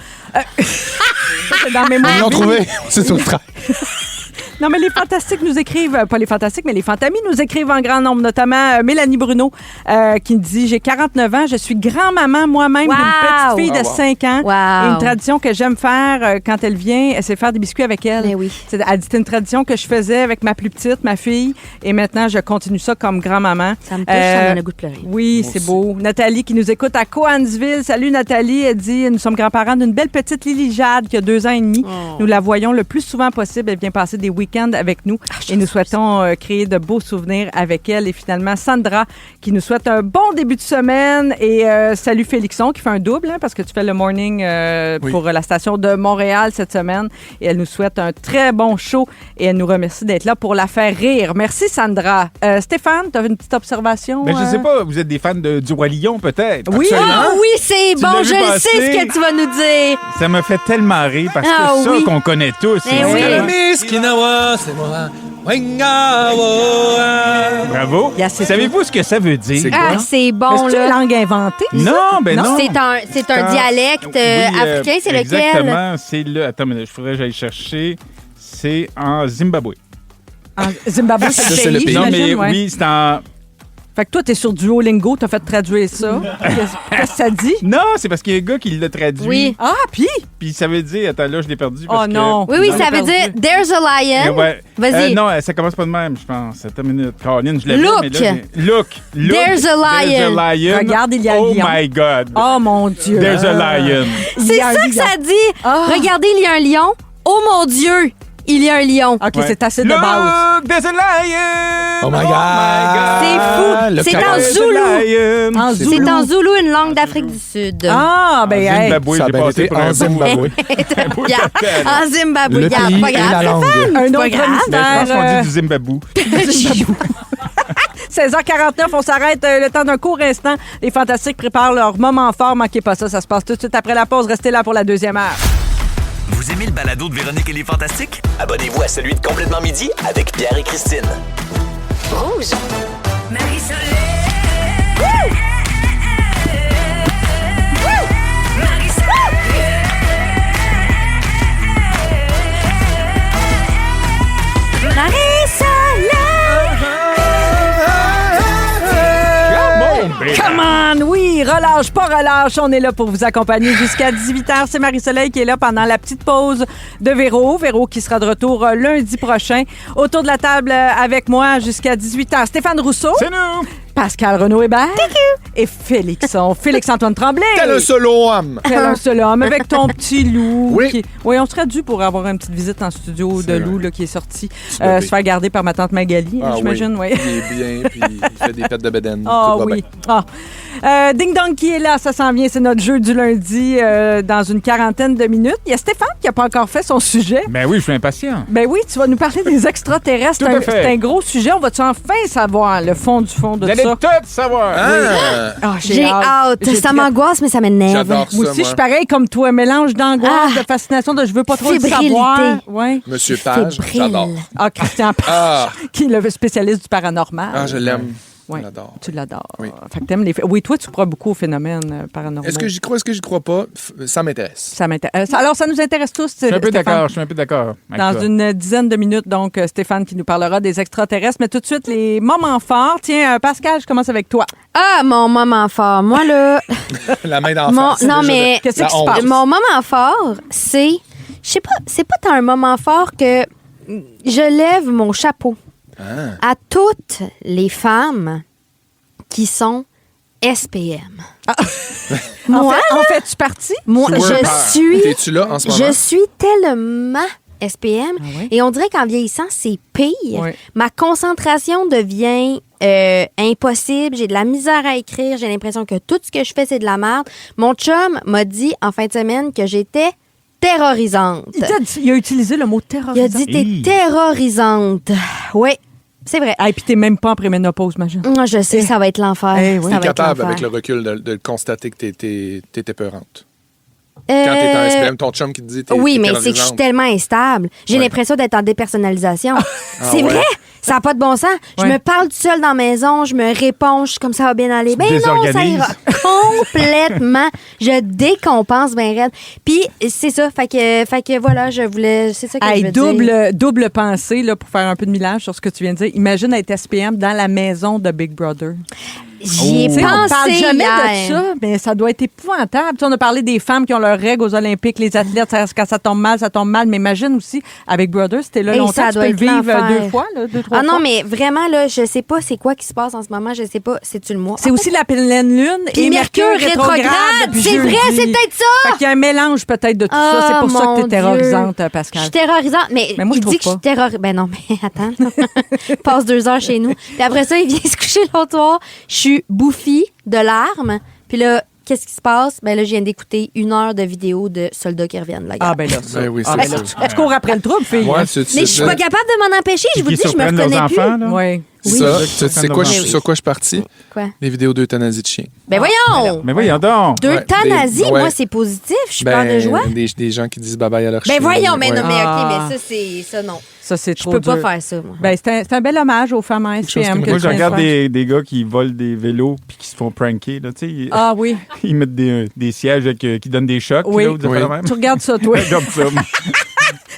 C'est dans Mémoire Ils l'ont vive. trouvé. C'est sur le train. Non, mais les Fantastiques nous écrivent, pas les Fantastiques, mais les Fantamis nous écrivent en grand nombre, notamment Mélanie Bruno, qui dit « J'ai 49 ans, je suis grand-maman moi-même Wow! d'une petite fille de 5 ans. Wow! Et une tradition que j'aime faire quand elle vient, c'est faire des biscuits avec elle. Ben oui. Elle dit « C'est une tradition que je faisais avec ma plus petite, ma fille, et maintenant, je continue ça comme grand-maman. » Ça me touche, ça me donne le goût de pleurer. Oui, c'est beau. Nathalie qui nous écoute à Coansville. Salut Nathalie, elle dit « Nous sommes grands-parents d'une belle petite Lily Jade qui a 2 ans et demi. Nous la voyons le plus souvent possible. Elle vient passer des week-ends avec nous et nous souhaitons créer de beaux souvenirs avec elle. Et finalement, Sandra qui nous souhaite un bon début de semaine et salut Félixon qui fait un double parce que tu fais le morning pour la station de Montréal cette semaine et elle nous souhaite un très bon show et elle nous remercie d'être là pour la faire rire. Merci Sandra. Stéphane, tu as une petite observation? Mais je sais pas, vous êtes des fans du Roi Lion peut-être? Oui. Ah oui, c'est Tu bon, l'as vu je le passer? sais ce que tu vas nous dire. Ça me fait tellement rire parce que Ah ça oui. qu'on connaît tous. Eh oui. Bravo. Yeah, c'est Savez-vous ce que ça veut dire? C'est Ah, c'est bon, Est-ce que c'est une là. langue inventée? Non, ben non. C'est un dialecte africain, c'est lequel? Exactement, c'est le... Attends, mais il faudrait que j'aille chercher. C'est en Zimbabwe. En Zimbabwe, c'est c'est le le pays, pays. Non, mais j'imagine, ouais. oui, c'est en... Fait que toi, t'es sur Duolingo, t'as fait traduire ça. Qu'est-ce que ça dit? Non, c'est parce qu'il y a un gars qui l'a traduit. Oui. Ah, puis? Puis ça veut dire... Attends, là, je l'ai perdu. Parce Oh non. Oui, oui, On ça l'a veut dire perdu. There's a lion. Ouais. Vas-y. Non, ça commence pas de même, je pense. Attends une minute. Caroline, je l'avais, Look. mais là... Look. There's a lion. There's a lion. Regarde, il y a un Oh lion. my God. Oh mon Dieu. There's a lion. Il C'est y a un ça que lion. ça dit. Regardez, il y a un lion. Oh mon Dieu, il y a un lion. OK, Ouais. c'est assez de base. Look, there's a lion. Oh my God. C'est fou. Le C'est cœur. en There's a Zoulou. lion. En C'est Zoulou. en Zoulou, une langue d'Afrique du Sud. Ah, ben, hey. Zimbabwe, Ça a j'ai bien passé été pour en un Zimbabwe. Regarde, en Zimbabwe, Le regarde, pays pas et la grave. langue. Un autre pas grave. Mais je pense qu'on mystère. dit du Zimbabwe. 16h49, on s'arrête le temps d'un court instant. Les Fantastiques préparent leur moment fort. Manquez pas ça, ça se passe tout de suite après la pause. Restez là pour la deuxième heure. Vous aimez le balado de Véronique et les Fantastiques? Abonnez-vous à celui de Complètement Midi avec Pierre et Christine. Rouge. Come on! Oui, relâche, pas relâche. On est là pour vous accompagner jusqu'à 18h. C'est Marie-Soleil qui est là pendant la petite pause de Véro. Véro qui sera de retour lundi prochain. Autour de la table avec moi jusqu'à 18h. Stéphane Rousseau. C'est nous. Pascal Renaud Hébert. Et Félixon. Félix-Antoine Tremblay. Tel un seul homme. Tel un seul homme avec ton petit loup. Oui. Oui, on serait dû pour avoir une petite visite en studio de C'est loup vrai. là, qui est sorti. bébé. Se faire garder par ma tante Magali, Ah j'imagine. oui. Oui. Il est bien, puis il fait des pets de bedaine. Ah Tout va oui. bien. Ah. Ding Dong qui est là, ça s'en vient, c'est notre jeu du lundi dans une quarantaine de minutes. Il y a Stéphane qui n'a pas encore fait son sujet. Ben oui, je suis impatient. Ben oui, tu vas nous parler des extraterrestres. Tout à fait. C'est un gros sujet. On va-tu enfin savoir le fond du fond de Vous allez ça? tout savoir. Ah! Ah, J'ai hâte. J'ai Ça très- m'angoisse, mais ça m'énerve. J'adore ça, Moi aussi, je moi. suis pareil comme toi. Mélange d'angoisse, Ah. de fascination, de je veux pas trop le Fébrilité. savoir. Ouais. Monsieur Page, Fébrile. j'adore. Ah, Christian Page, Ah. qui est le spécialiste du paranormal. Ah, je l'aime. Ouais. Je l'adore. Tu l'adores. Oui. Fait que t'aimes les... Oui, toi, tu crois beaucoup aux phénomènes paranormaux. Est-ce que j'y crois, est-ce que j'y crois pas? Ça m'intéresse. Ça m'intéresse. Alors, ça nous intéresse tous. Je suis un peu Stéphane. d'accord, je suis un peu d'accord. avec Dans toi. une dizaine de minutes, donc, Stéphane qui nous parlera des extraterrestres. Mais tout de suite, les moments forts. Tiens, Pascal, je commence avec toi. Ah, mon moment fort. Moi, là. La main d'en Mon- face. c'est non, déjà mais- Qu'est-ce la qui se honte. passe? Mon moment fort, c'est. Je sais pas, c'est pas tant un moment fort que je lève mon chapeau à toutes les femmes qui sont SPM. Moi, En fait-tu partie? moi Tu je work. suis. T'es-tu là en ce moment? Je suis tellement SPM. Ah oui? Et on dirait qu'en vieillissant, c'est pire. Oui. Ma concentration devient impossible, j'ai de la misère à écrire, j'ai l'impression que tout ce que je fais, c'est de la merde. Mon chum m'a dit en fin de semaine que j'étais terrorisante. Il a utilisé le mot terrorisante. Il a dit t'es terrorisante. Oui, c'est vrai. Ah, et puis t'es même pas en préménopause, imagine. Moi, je sais, ça va être l'enfer. Eh oui. Ça T'es va être capable, l'enfer. avec le recul, de constater que t'étais peurante. Quand t'es en SPM, ton chum qui te dit t'es Oui, mais terrorisante. c'est que je suis tellement instable. J'ai Ouais. l'impression d'être en dépersonnalisation. C'est ouais? vrai? Ça n'a pas de bon sens. Je Ouais. me parle toute seule dans la maison, je me réponds, je suis comme ça va bien aller. Ben non, ça désorganises. ira complètement. Je décompense bien raide. Puis c'est ça, fait que voilà, je voulais, c'est ça que Hey, je veux dire. double pensée là, pour faire un peu de millage sur ce que tu viens de dire. Imagine être SPM dans la maison de Big Brother. J'y ai Tu sais, on pensé parle jamais hier. de ça, mais ça doit être épouvantable. Tu sais, on a parlé des femmes qui ont leurs règles aux Olympiques, les athlètes, quand ça tombe mal, mais imagine aussi, avec Brother, c'était là Hey, longtemps, ça tu doit peux le être vivre l'enfer. 2 fois, là, 2-3 Ah non, fois. mais vraiment, là, je sais pas c'est quoi qui se passe en ce moment. Je sais pas, c'est-tu le mois? C'est aussi la pleine lune Puis et Mercure rétrograde. depuis C'est vrai, jeudi. c'est peut-être ça! Fait qu'il y a un mélange peut-être de tout ça. C'est pour ça que mon t'es terrorisante, Dieu. Je Pascal. suis terrorisante, mais moi, je il trouve dit que je suis pas. terrorisante. Ben non, mais attends. Passe 2 heures chez nous. Puis après ça, il vient se coucher l'autre soir. Je suis bouffie de larmes. Puis là, qu'est-ce qui se passe? Ben là, je viens d'écouter 1 heure de vidéo de soldats qui reviennent de la guerre. Ah, ben là, ça. Ben oui, Ah, c'est ben ça. là, tu cours après le trouble, fille. Ouais, hein? Mais je suis pas capable de m'en empêcher. Je vous Qui dis, je me surprennent leurs reconnais plus. enfants, là. Oui. Ça, tu sais quoi, Oui, oui. sur quoi je suis parti? Quoi? Les vidéos d'euthanasie de chiens. Ben voyons! Mais voyons donc. D'euthanasie, Ouais. moi, c'est positif. Je suis peur de joie. Des gens qui disent bye-bye à leur chien. Ben voyons, mais non, mais Ah. OK, mais ça, c'est ça, non. Ça, c'est Je trop peux pas dur. faire ça, moi. Ben, c'est un bel hommage aux femmes en chose qui SPM. me- que Moi, tu je viens de regarde faire. des gars qui volent des vélos puis qui se font pranker. Là, tu sais, Ah oui. ils mettent des sièges qui donnent des chocs. Oui. Là, vous Oui. faites la même? Tu regardes ça, toi. Comme ça.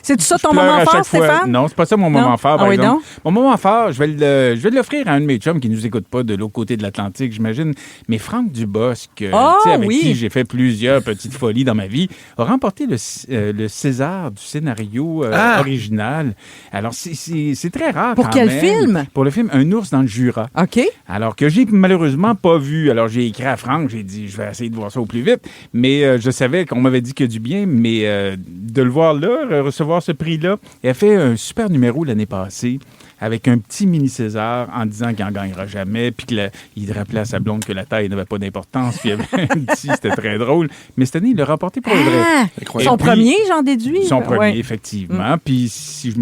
C'est-tu ça ton Je pleure moment à fort, chaque fois. Stéphane? Non, c'est pas ça mon moment Non? fort, par Ah oui, exemple. non? Mon moment fort, je vais l'offrir à un de mes chums qui nous écoute pas de l'autre côté de l'Atlantique, j'imagine. Mais Franck Dubosc, Ah, tu sais, avec oui. qui j'ai fait plusieurs petites folies dans ma vie, a remporté le César du scénario original. Alors, c'est très rare Pour quand quel même. film? Pour le film Un ours dans le Jura. OK. Alors que j'ai malheureusement pas vu. Alors j'ai écrit à Franck, j'ai dit je vais essayer de voir ça au plus vite. Mais je savais qu'on m'avait dit que du bien, mais de le voir là, recevoir ce prix-là, il a fait un super numéro l'année passée avec un petit mini César en disant qu'il n'en gagnera jamais, puis qu'il rappelait à sa blonde que la taille n'avait pas d'importance, puis il y avait un petit, c'était très drôle. Mais cette année, il l'a remporté pour le vrai. Ah, Incroyable. son premier, j'en déduis. Son premier, Ouais. effectivement. Puis si je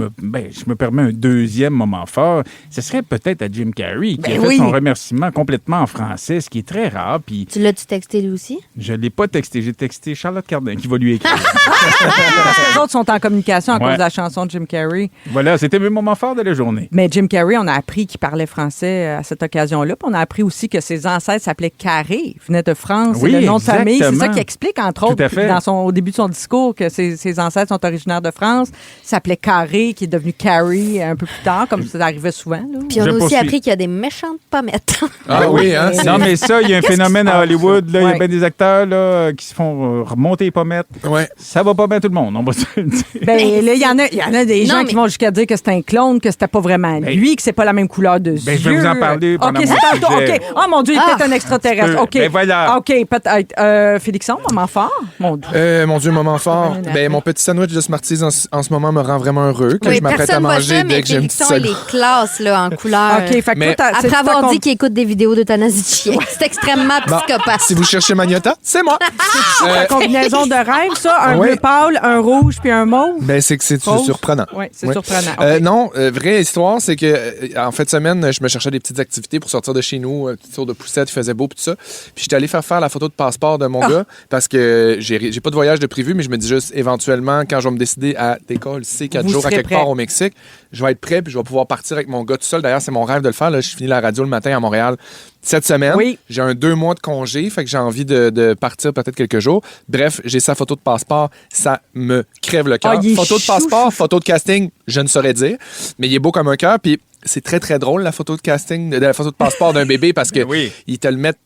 me permets un deuxième moment fort, ce serait peut-être à Jim Carrey, qui a fait oui. son remerciement complètement en français, ce qui est très rare. Puis Tu l'as-tu texté lui aussi? je ne l'ai pas texté. J'ai texté Charlotte Cardin qui va lui écrire. Parce que les autres sont en communication à Ouais. cause de la chanson de Jim Carrey. Voilà, c'était mon moment fort de la journée. Mais Jim Carrey, on a appris qu'il parlait français à cette occasion-là. Puis on a appris aussi que ses ancêtres s'appelaient Carré, venaient de France. Oui, c'est le nom de famille. C'est ça exactement. qui explique, entre Tout autres, à fait. au début de son discours, que ses ancêtres sont originaires de France. Il s'appelait Carré, qui est devenu Carrie un peu plus tard, comme ça arrivait souvent. Là. Puis on Je a aussi poursuis. appris qu'il y a des méchantes pommettes. Ah oui, hein? Non, mais ça, il y a un Qu'est-ce phénomène qui se à passe? Hollywood. Là, il y a Ouais. bien des acteurs là, qui se font remonter les pommettes. Ouais. Ça va pas bien tout le monde, on va se le dire. Ben, là, il y en a des Non, gens mais- qui vont jusqu'à dire que c'est un clone, que c'était pas vraiment Ben, lui, que c'est pas la même couleur de ben, je vais yeux. vous en parler pendant OK, mon c'est tantôt. sujet. OK. Oh mon Dieu, il est Ah. peut-être un extraterrestre. OK. Ben, voilà. OK, peut-être. Félixon, moment fort. Mon Dieu. Mon Dieu, moment fort. Ben, mon petit sandwich de Smarties en ce moment me rend vraiment heureux. Que je m'apprête à manger dès que j'ai une petite Félixon, il seconde. est classe, là, en couleur. OK, fait que Mais- toi, t'as- c'est Après ta avoir con- dit qu'il écoute des vidéos d'euthanasie de chiens. C'est extrêmement Bon, psychopathe. si vous cherchez Magnota, c'est moi. ta combinaison de rêve, ça, un Ouais. bleu pâle, un rouge puis un mauve. Ben, c'est que c'est Fausse. surprenant. Oui, c'est Ouais. surprenant. Non, vraie histoire, c'est que en fin de semaine, je me cherchais des petites activités pour sortir de chez nous, un petit tour de poussette, il faisait beau, puis tout ça. Puis j'étais allé faire la photo de passeport de mon gars parce que j'ai pas de voyage de prévu, mais je me dis juste éventuellement, quand je vais me décider à décoller 4 Vous jours à serez quelque prêt. part au Mexique, je vais être prêt, puis je vais pouvoir partir avec mon gars tout seul. D'ailleurs, c'est mon rêve de le faire. Là, je finis la radio le matin à Montréal cette semaine. Oui. J'ai un 2 mois de congé, fait que j'ai envie de partir peut-être quelques jours. Bref, j'ai sa photo de passeport, ça me crève le cœur. Ah, il est Photo de chou, passeport, chou, chou. photo de casting, je ne saurais dire, mais il est beau comme un cœur, puis c'est très, très drôle, la photo de casting, de la photo de passeport d'un bébé, parce que Oui. ils te le mettent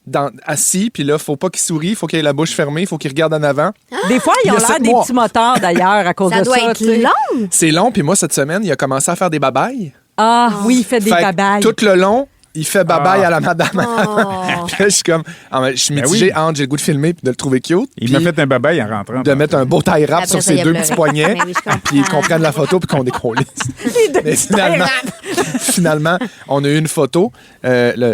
assis, puis là, faut pas qu'il sourie, faut qu'il ait la bouche fermée, faut qu'il regarde en avant. Des fois, ils Il y ont a l'air 7 des mois. petits moteurs, d'ailleurs, à cause Ça de doit ça. être tu sais. long. C'est long, puis moi, cette semaine, il a commencé à faire des babayes. Ah, oui, il fait des Fait que babayes. tout le long, il fait babaye Ah. à la madame. Oh. Puis là, je suis comme, je suis Ben mitigé oui. entre j'ai le goût de filmer puis de le trouver cute. Il puis m'a fait un babaille en rentrant. de mettre un beau taille rap Après sur ça, il ses a 2 pleuré. petits poignets, Mais oui, je comprends. puis qu'on prenne la photo puis qu'on décollisse. Mais finalement, Finalement, on a eu une photo.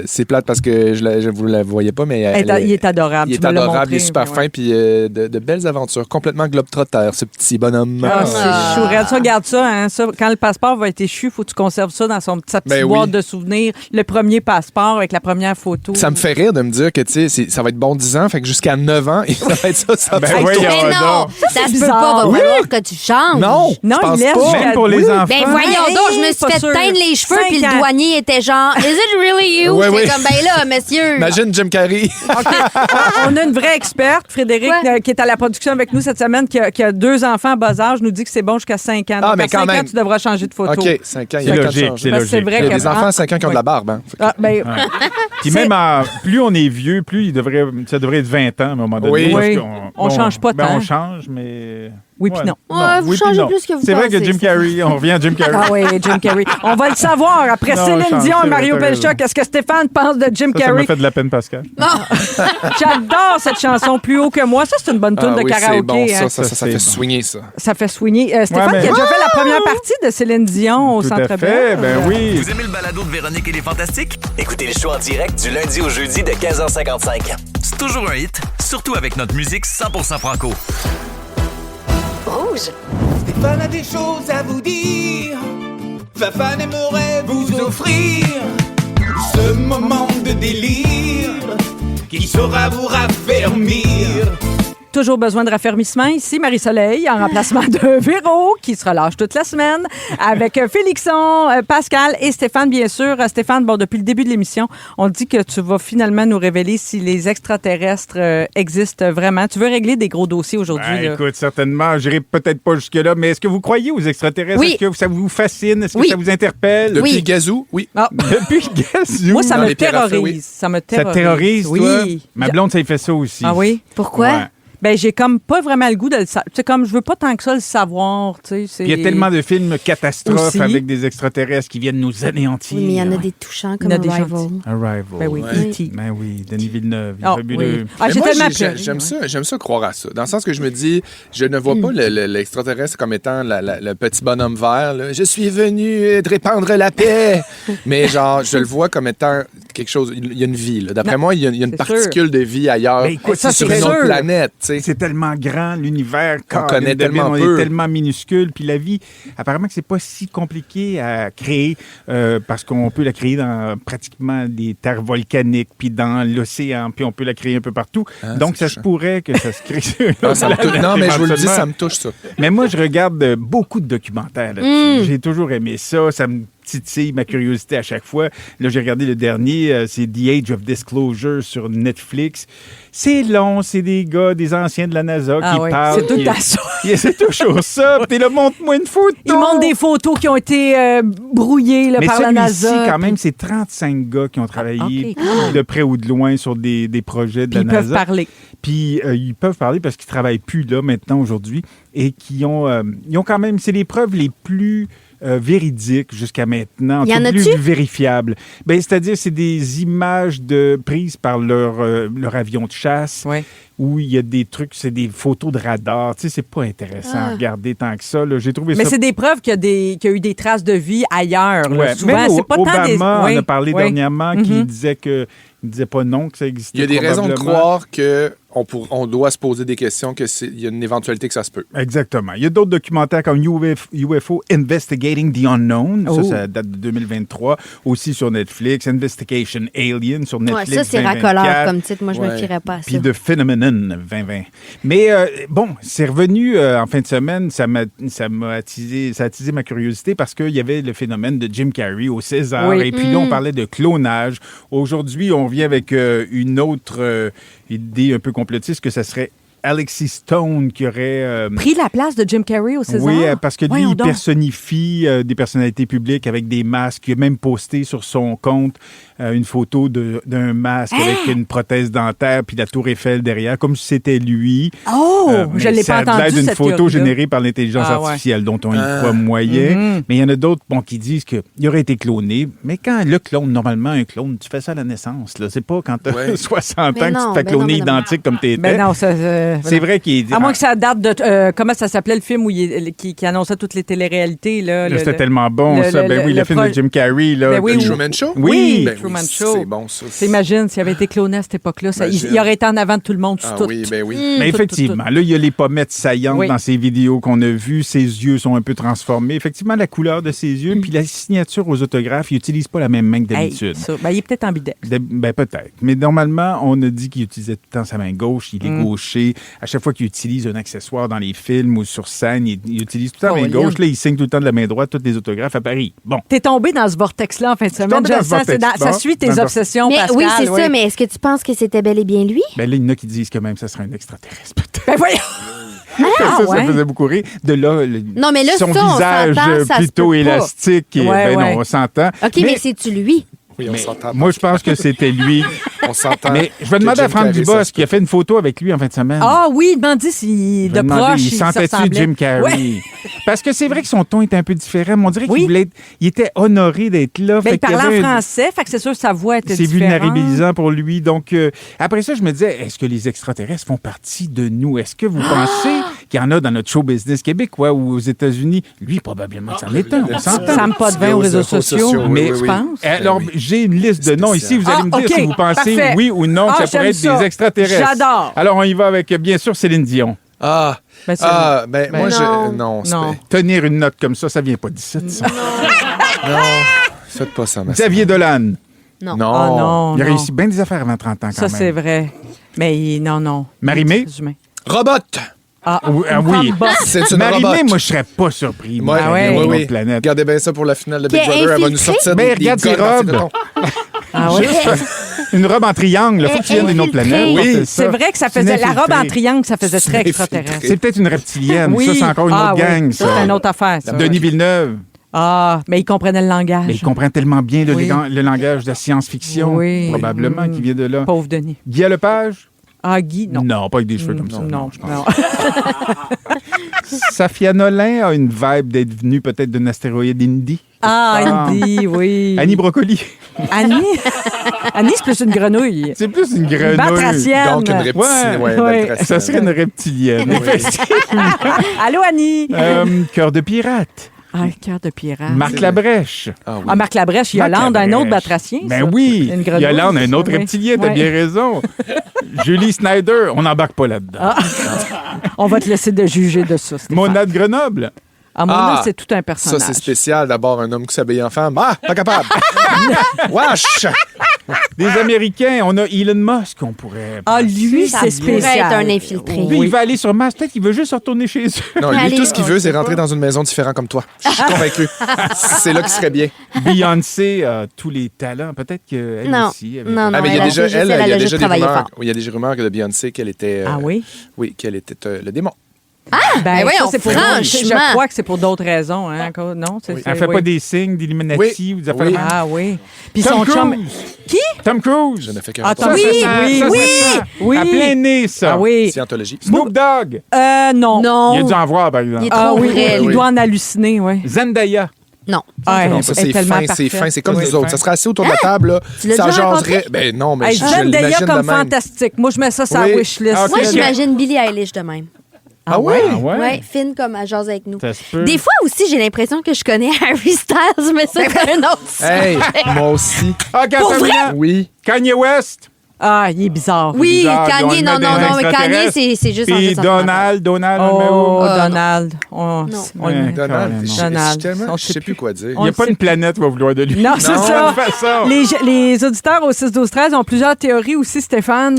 C'est plate parce que vous ne la voyez pas, mais il est adorable. Il est adorable, il est super fin, puis de belles aventures. Complètement globe-trotter, ce petit bonhomme. C'est chouette. Ça, regarde ça, hein, ça. Quand le passeport va être échu, il faut que tu conserves ça dans sa petite boîte de souvenirs. Le premier passeport avec la première photo. Ça me fait rire de me dire que ça va être bon 10 ans, fait que jusqu'à 9 ans, ça va être ça. Mais non, ça se peut pas, va falloir que tu changes. Non, il laisse pas. Même pour les enfants. Ben voyons donc, je me suis fait teindre les cheveux, puis le douanier était genre, is it really you? C'est comme, ben là, monsieur. Imagine Jim Carrey. On a une vraie experte, Frédéric, qui est à la production avec nous cette semaine, qui a 2 enfants à bas âge, nous dit que c'est bon jusqu'à 5 ans. Ah, donc, mais à 5 quand même. ans, tu devrais changer de photo. OK, 5 ans, il y C'est a logique, c'est logique. C'est vrai il y a que des enfants à 5 ans qui ont de la barbe. Hein. Puis même, plus on est vieux, plus ça devrait être 20 ans à un moment donné. Oui. On change pas tant. On change, mais... Oui, puis non. Vous changez plus que vous C'est vrai que pensez, Jim Carrey, on revient à Jim Carrey. Ah oui, Jim Carrey. On va le savoir après Non, Céline change, Dion c'est et Mario vrai, t'as Pelcha. Qu'est-ce que Stéphane pense de Jim Ça m'a Carrey? fait de la peine, Pascal. J'adore cette chanson plus haut que moi. Ça, c'est une bonne tune de karaoké. C'est bon, hein. ça fait swinger, ça. Ça fait swinger. Stéphane, mais- qui a déjà fait la première partie de Céline Dion au Tout Centre à Bell. fait, ben oui. Vous aimez le balado de Véronique et les Fantastiques? Écoutez le show en direct du lundi au jeudi de 15h55. C'est toujours un hit, surtout avec notre musique 100% franco. Rouge. Stéphane a des choses à vous dire. Fafane aimerait vous offrir ce moment de délire qui saura vous raffermir. Toujours besoin de raffermissement ici. Marie-Soleil, en remplacement de Véro, qui se relâche toute la semaine, avec Félixon, Pascal et Stéphane, bien sûr. Stéphane, depuis le début de l'émission, on dit que tu vas finalement nous révéler si les extraterrestres existent vraiment. Tu veux régler des gros dossiers aujourd'hui. Ben, écoute, certainement, j'irai peut-être pas jusque-là, mais est-ce que vous croyez aux extraterrestres? Oui. Est-ce que ça vous fascine? Est-ce que Oui. ça vous interpelle? Depuis Gazou, oui. Depuis Gazou? Moi, ça Dans me les Pirates, terrorise. oui. Ça me Ça terrorise. te terrorise, toi? Oui. Ma blonde, ça y fait ça aussi. Ah oui? Pourquoi? Ouais. Ben, j'ai comme pas vraiment le goût de le savoir. Tu sais, comme je veux pas tant que ça le savoir, tu sais. Il y a tellement de films catastrophes Aussi. avec des extraterrestres qui viennent nous anéantir. Oui, mais il y en a des touchants comme Il y en a des Arrival. gentils. Arrival. Ben oui, Ouais. E.T. Ben oui, Denis Villeneuve. Il est Oh, fabuleux. oui. Ah, Mais j'ai moi, tellement j'ai- pleuré. j'aime ça croire à ça. Dans le sens que je me dis, je ne vois pas l'extraterrestre comme étant le petit bonhomme vert. Là. Je suis venu de répandre la paix. Mais genre, je le vois comme étant quelque chose. Il y a une vie. Là. D'après moi, il y a une c'est particule de vie ailleurs. Ben, écoute, ça, sur c'est une autre sûr. planète. Tu sais. C'est tellement grand, l'univers. On connaît tellement on peu. est tellement minuscule. Puis la vie, apparemment que c'est pas si compliqué à créer parce qu'on peut la créer dans pratiquement des terres volcaniques, puis dans l'océan, puis on peut la créer un peu partout. Donc, ça se touchant. pourrait que ça se crée sur une Ah, autre ça me touche. planète Non, mais je vous le dis, éventuellement. ça me touche, ça. Mais moi, je regarde beaucoup de documentaires là-dessus. J'ai toujours aimé ça. Ça me titille ma curiosité à chaque fois. Là, j'ai regardé le dernier, c'est The Age of Disclosure sur Netflix. C'est long, c'est des gars, des anciens de la NASA qui oui. parlent. C'est tout qui- à ça. C'est toujours ça. Puis t'es là, montre-moi une photo. Ils montrent des photos qui ont été brouillées là, Mais par la celui-ci, NASA. quand même, c'est 35 gars qui ont travaillé ok. de près ou de loin sur des projets de Puis la ils peuvent NASA. parler. Puis ils peuvent parler parce qu'ils travaillent plus là maintenant aujourd'hui et qui ont, ils ont quand même, c'est les preuves les plus véridiques jusqu'à maintenant, Y en plus a-tu? vérifiables. Ben, c'est-à-dire, c'est des images prises par leur avion de chasse Ouais. où il y a des trucs, c'est des photos de radar. Tu sais, c'est pas intéressant à regarder tant que ça. Là. J'ai trouvé Mais ça. c'est des preuves qu'il y a eu des traces de vie ailleurs. là. Ouais. Souvent, Même c'est pas tant des... Obama Oui, en a parlé oui. dernièrement qui disait que il disait pas non que ça existait. Il y a des raisons de probablement. croire qu'on doit se poser des questions, qu'il y a une éventualité que ça se peut. Exactement. Il y a d'autres documentaires comme UFO Investigating the Unknown. Oh. Ça date de 2023. Aussi sur Netflix. Investigation Alien sur Ouais, Netflix. ça, c'est 2024. racoleur comme titre. Moi, je me Ouais. fierais pas à ça. Puis The Phenomenon 2020. Mais bon, c'est revenu en fin de semaine. Ça a attisé ma curiosité parce qu'il y avait le phénomène de Jim Carrey au César. Oui. Et puis là, on parlait de clonage. Aujourd'hui, on vient avec une autre idée un peu complotiste que ça serait Alexis Stone qui aurait... Pris la place de Jim Carrey au César? Oui, parce que lui, Voyons il donc. personnifie des personnalités publiques avec des masques. Il a même posté sur son compte une photo d'un masque avec une prothèse dentaire puis la tour Eiffel derrière, comme si c'était lui. Oh, je Mais l'ai ça pas a l'air entendu, d'une cette photo théorie-là. générée par l'intelligence Ah, ouais. artificielle, dont on y croit moyen. Mais il y en a d'autres qui disent qu'il aurait été cloné. Mais quand le clone, normalement, un clone, tu fais ça à la naissance. Là. C'est pas quand tu as Ouais. 60 ans Mais que non, tu te fais ben cloner non, mais non. identique comme tu étais. Ben non, ça, C'est vrai qu'il est... À moins que ça date de... comment ça s'appelait le film où qui annonçait toutes les téléréalités? Là, C'était tellement bon, ça. Le film de Jim Carrey. Là, ben oui, The Truman Show? Oui. Ben Truman Show. C'est bon, ça. T'imagines, s'il avait été cloné à cette époque-là, il aurait été en avant de tout le monde sur tout. Oui, ben oui. Mais effectivement, là, il y a les pommettes saillantes dans ces vidéos qu'on a vues. Ses yeux sont un peu transformés. Effectivement, la couleur de ses yeux, puis la signature aux autographes, il n'utilise pas la même main que d'habitude. Il est peut-être ambidextre. Ben peut-être. Mais normalement, on a dit qu'il utilisait tout le temps sa main gauche. Il est gaucher. À chaque fois qu'il utilise un accessoire dans les films ou sur scène, il utilise tout le temps la main gauche. Là, il signe tout le temps de la main droite tous les autographes à Paris. Bon. T'es tombé dans ce vortex-là en fin de semaine. Ça suit tes obsessions, mais Pascal. Oui, c'est ça. Mais est-ce que tu penses que c'était bel et bien lui? Ben là, il y en a qui disent que même ça serait un extraterrestre, peut-être. Ben voyons! Ça faisait beaucoup rire. De là, non, mais là, son ça, visage plutôt élastique. Non, on s'entend. OK, mais c'est-tu lui? Oui, on s'entend. Moi, je pense que c'était lui. On s'entend. Mais je vais demander à Franck Dubosc qui a fait une photo avec lui en fin de semaine. Ah oui, il m'a dit si de proche, il sentait-tu Jim Carrey? Ouais. Parce que c'est vrai que son ton était un peu différent. Mais on dirait qu'il était honoré d'être là. Mais il parlait en français, fait que c'est sûr que sa voix était différente. C'est vulnérabilisant pour lui. Donc, après ça, je me disais, est-ce que les extraterrestres font partie de nous? Est-ce que vous pensez qu'il y en a dans notre show business québécois ou aux États-Unis? Lui, probablement, ça m'étonne. On s'entend. Ça me pas de vin aux réseaux sociaux. Mais tu penses? Alors, j'ai une liste de noms ici. Vous allez me dire si vous pensez oui ou non que ça pourrait être des extraterrestres. J'adore. Alors, on y va avec, bien sûr, Céline Dion. Moi, non. Tenir une note comme ça vient pas d'ici. Non, faites pas ça, Xavier Dolan. Non. Non. Il a réussi bien des affaires avant 30 ans, quand même. Ça, c'est vrai. Mais non. Marie-Mé. Robot. Oui. C'est une Marie-Mé, moi, je serais pas surpris. Oui. Planète. Regardez bien ça pour la finale de Big Brother. Elle va nous sortir des regarde ses robes. Une robe en triangle. Il faut que tu viennes d'une autre planète. Oui, c'est vrai que ça faisait... La robe en triangle, ça faisait très extraterrestre. C'est peut-être une reptilienne. Oui. Ça, c'est encore une autre gang, ça. C'est une autre affaire, ça. Denis Villeneuve. Mais il comprenait le langage. Mais il comprend tellement bien le langage de la science-fiction. Oui. Probablement qu'il vient de là. Pauvre Denis. Guy Lepage. Guy, non. Non, pas avec des cheveux comme ça. Non. Safia Nolin a une vibe d'être venue peut-être d'un astéroïde Indy. Indy, oui. Annie Brocoli. Annie, c'est plus une grenouille. C'est plus une grenouille. Batracienne. Donc, une reptilienne. Ça serait une reptilienne. Allô, Annie. Cœur de pirate. Cœur de pirate. Marc Labrèche. Marc Labrèche, Yolande, un autre batracien. Ben oui. Yolande, un autre reptilien, t'as bien raison. Julie Snyder, on n'embarque pas là-dedans. On va te laisser de juger de ça, Stéphane. Mona de Grenoble. Mona, c'est tout un personnage. Ça, c'est spécial. D'abord, un homme qui s'habille en femme. Pas capable. Wesh! Des Américains, on a Elon Musk, on pourrait... lui, c'est spécial. Ça pourrait être un infiltré. Lui, il va aller sur Mars. Peut-être qu'il veut juste retourner chez eux. Non, lui, tout ce qu'il veut, c'est rentrer dans une maison différente comme toi. Je suis convaincu. C'est là qu'il serait bien. Beyoncé a tous les talents. Peut-être qu'elle aussi... Non, mais il y a déjà des rumeurs que de Beyoncé qu'elle était... oui? Oui, qu'elle était le démon. Voyons, franchement. Je crois que c'est pour d'autres raisons. Non, elle fait pas des signes d'Illuminati ou des affaires. Oui. Puis Tom Cruise. Qui? Tom Cruise. Je ne fais que Oui. À plein nez, ça. Oui. Scientologie. Snoop Dogg. Non. Il a dû en voir, par exemple. Il est trop vrai. Il doit en halluciner, oui. Zendaya. Non. Non, ça, c'est fin, c'est fin. C'est comme nous autres. Ça serait assis autour de la table, là. Ça jaserait. Ben non, mais je Zendaya l'imagine comme de même. fantastique. Moi, je mets ça sur la wishlist. Moi, j'imagine Billie Eilish de même. Ah oui? Oui, fine comme à jase avec nous. Des fois aussi, j'ai l'impression que je connais Harry Styles, mais c'est un autre sujet. Moi aussi. Pour vrai? Oui. Kanye West. Il est bizarre. Oui, Kanye, non, mais Kanye, c'est juste Puis Donald. Donald. Donald. Je sais plus quoi dire. Il n'y a pas une planète qui va vouloir de lui. Non, c'est ça. De toute façon. Les auditeurs au 6-12-13 ont plusieurs théories aussi, Stéphane.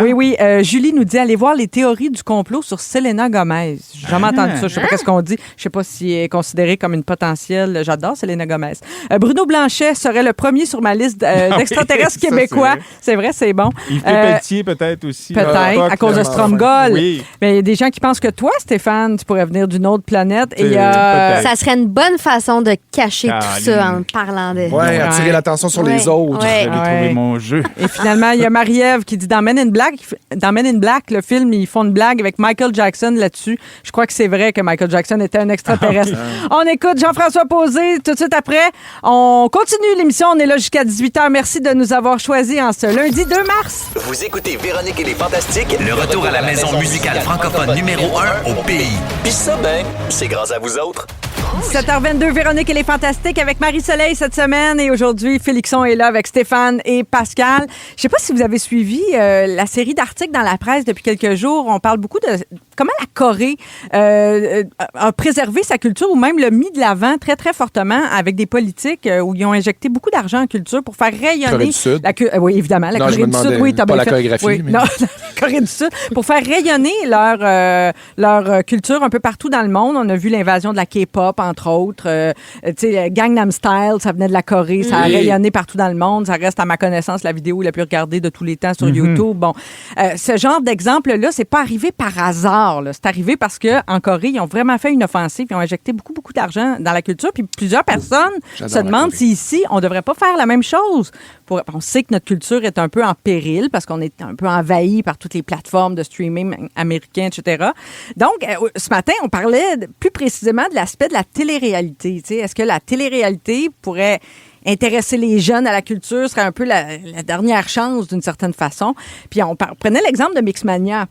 Oui. Julie nous dit allez voir les théories du complot sur Selena Gomez. J'ai jamais entendu ça. Je sais pas ce qu'on dit. Je sais pas si elle est considérée comme une potentielle. J'adore Selena Gomez. Bruno Blanchet serait le premier sur ma liste d'extraterrestres québécois. C'est vrai, c'est bon. Yves Pelletier, peut-être aussi. Peut-être, à cause de Stromgol. Oui. Mais il y a des gens qui pensent que toi, Stéphane, tu pourrais venir d'une autre planète. Ça serait une bonne façon de cacher tout ça en parlant de... Oui, attirer l'attention sur les autres. J'avais trouvé mon jeu. Et finalement, il y a Marie-Ève qui dit dans Men in Black, le film, ils font une blague avec Michael Jackson là-dessus. Je crois que c'est vrai que Michael Jackson était un extraterrestre. On écoute Jean-François Posé tout de suite après. On continue l'émission. On est là jusqu'à 18h. Merci de nous avoir choisis en ce lundi 2 mars. mars. Vous écoutez Véronique et les Fantastiques. Le retour à la maison musicale francophone numéro 1 au pays. Puis ça, ben, c'est grâce à vous autres. 7h22, Véronique et les Fantastiques avec Marie-Soleil cette semaine. Et aujourd'hui, Félixon est là avec Stéphane et Pascal. Je sais pas si vous avez suivi la série d'articles dans la presse depuis quelques jours. On parle beaucoup de comment la Corée a préservé sa culture ou même l'a mis de l'avant très, très fortement avec des politiques où ils ont injecté beaucoup d'argent en culture pour faire rayonner... Corée du Sud. Oui, évidemment. La Corée du Sud, oui, t'as pas bien la fait. chorégraphie, Oui, mais... non, la Corée du Sud. Pour faire rayonner leur culture un peu partout dans le monde. On a vu l'invasion de la K-pop, entre autres. Tu sais, Gangnam Style, ça venait de la Corée. Ça a rayonné partout dans le monde. Ça reste, à ma connaissance, la vidéo la plus regardée de tous les temps sur YouTube. Bon, ce genre d'exemple-là, c'est pas arrivé par hasard. Là. C'est arrivé parce qu'en Corée, ils ont vraiment fait une offensive. Ils ont injecté beaucoup, beaucoup d'argent dans la culture. Puis plusieurs personnes se demandent si ici, on devrait pas faire la même chose. On sait que notre culture est un peu en péril parce qu'on est un peu envahi par toutes les plateformes de streaming américains, etc. Donc, ce matin, on parlait plus précisément de l'aspect de la télé-réalité. T'sais, est-ce que la télé-réalité pourrait intéresser les jeunes à la culture serait un peu la dernière chance d'une certaine façon. Puis on prenait l'exemple de Mixmania,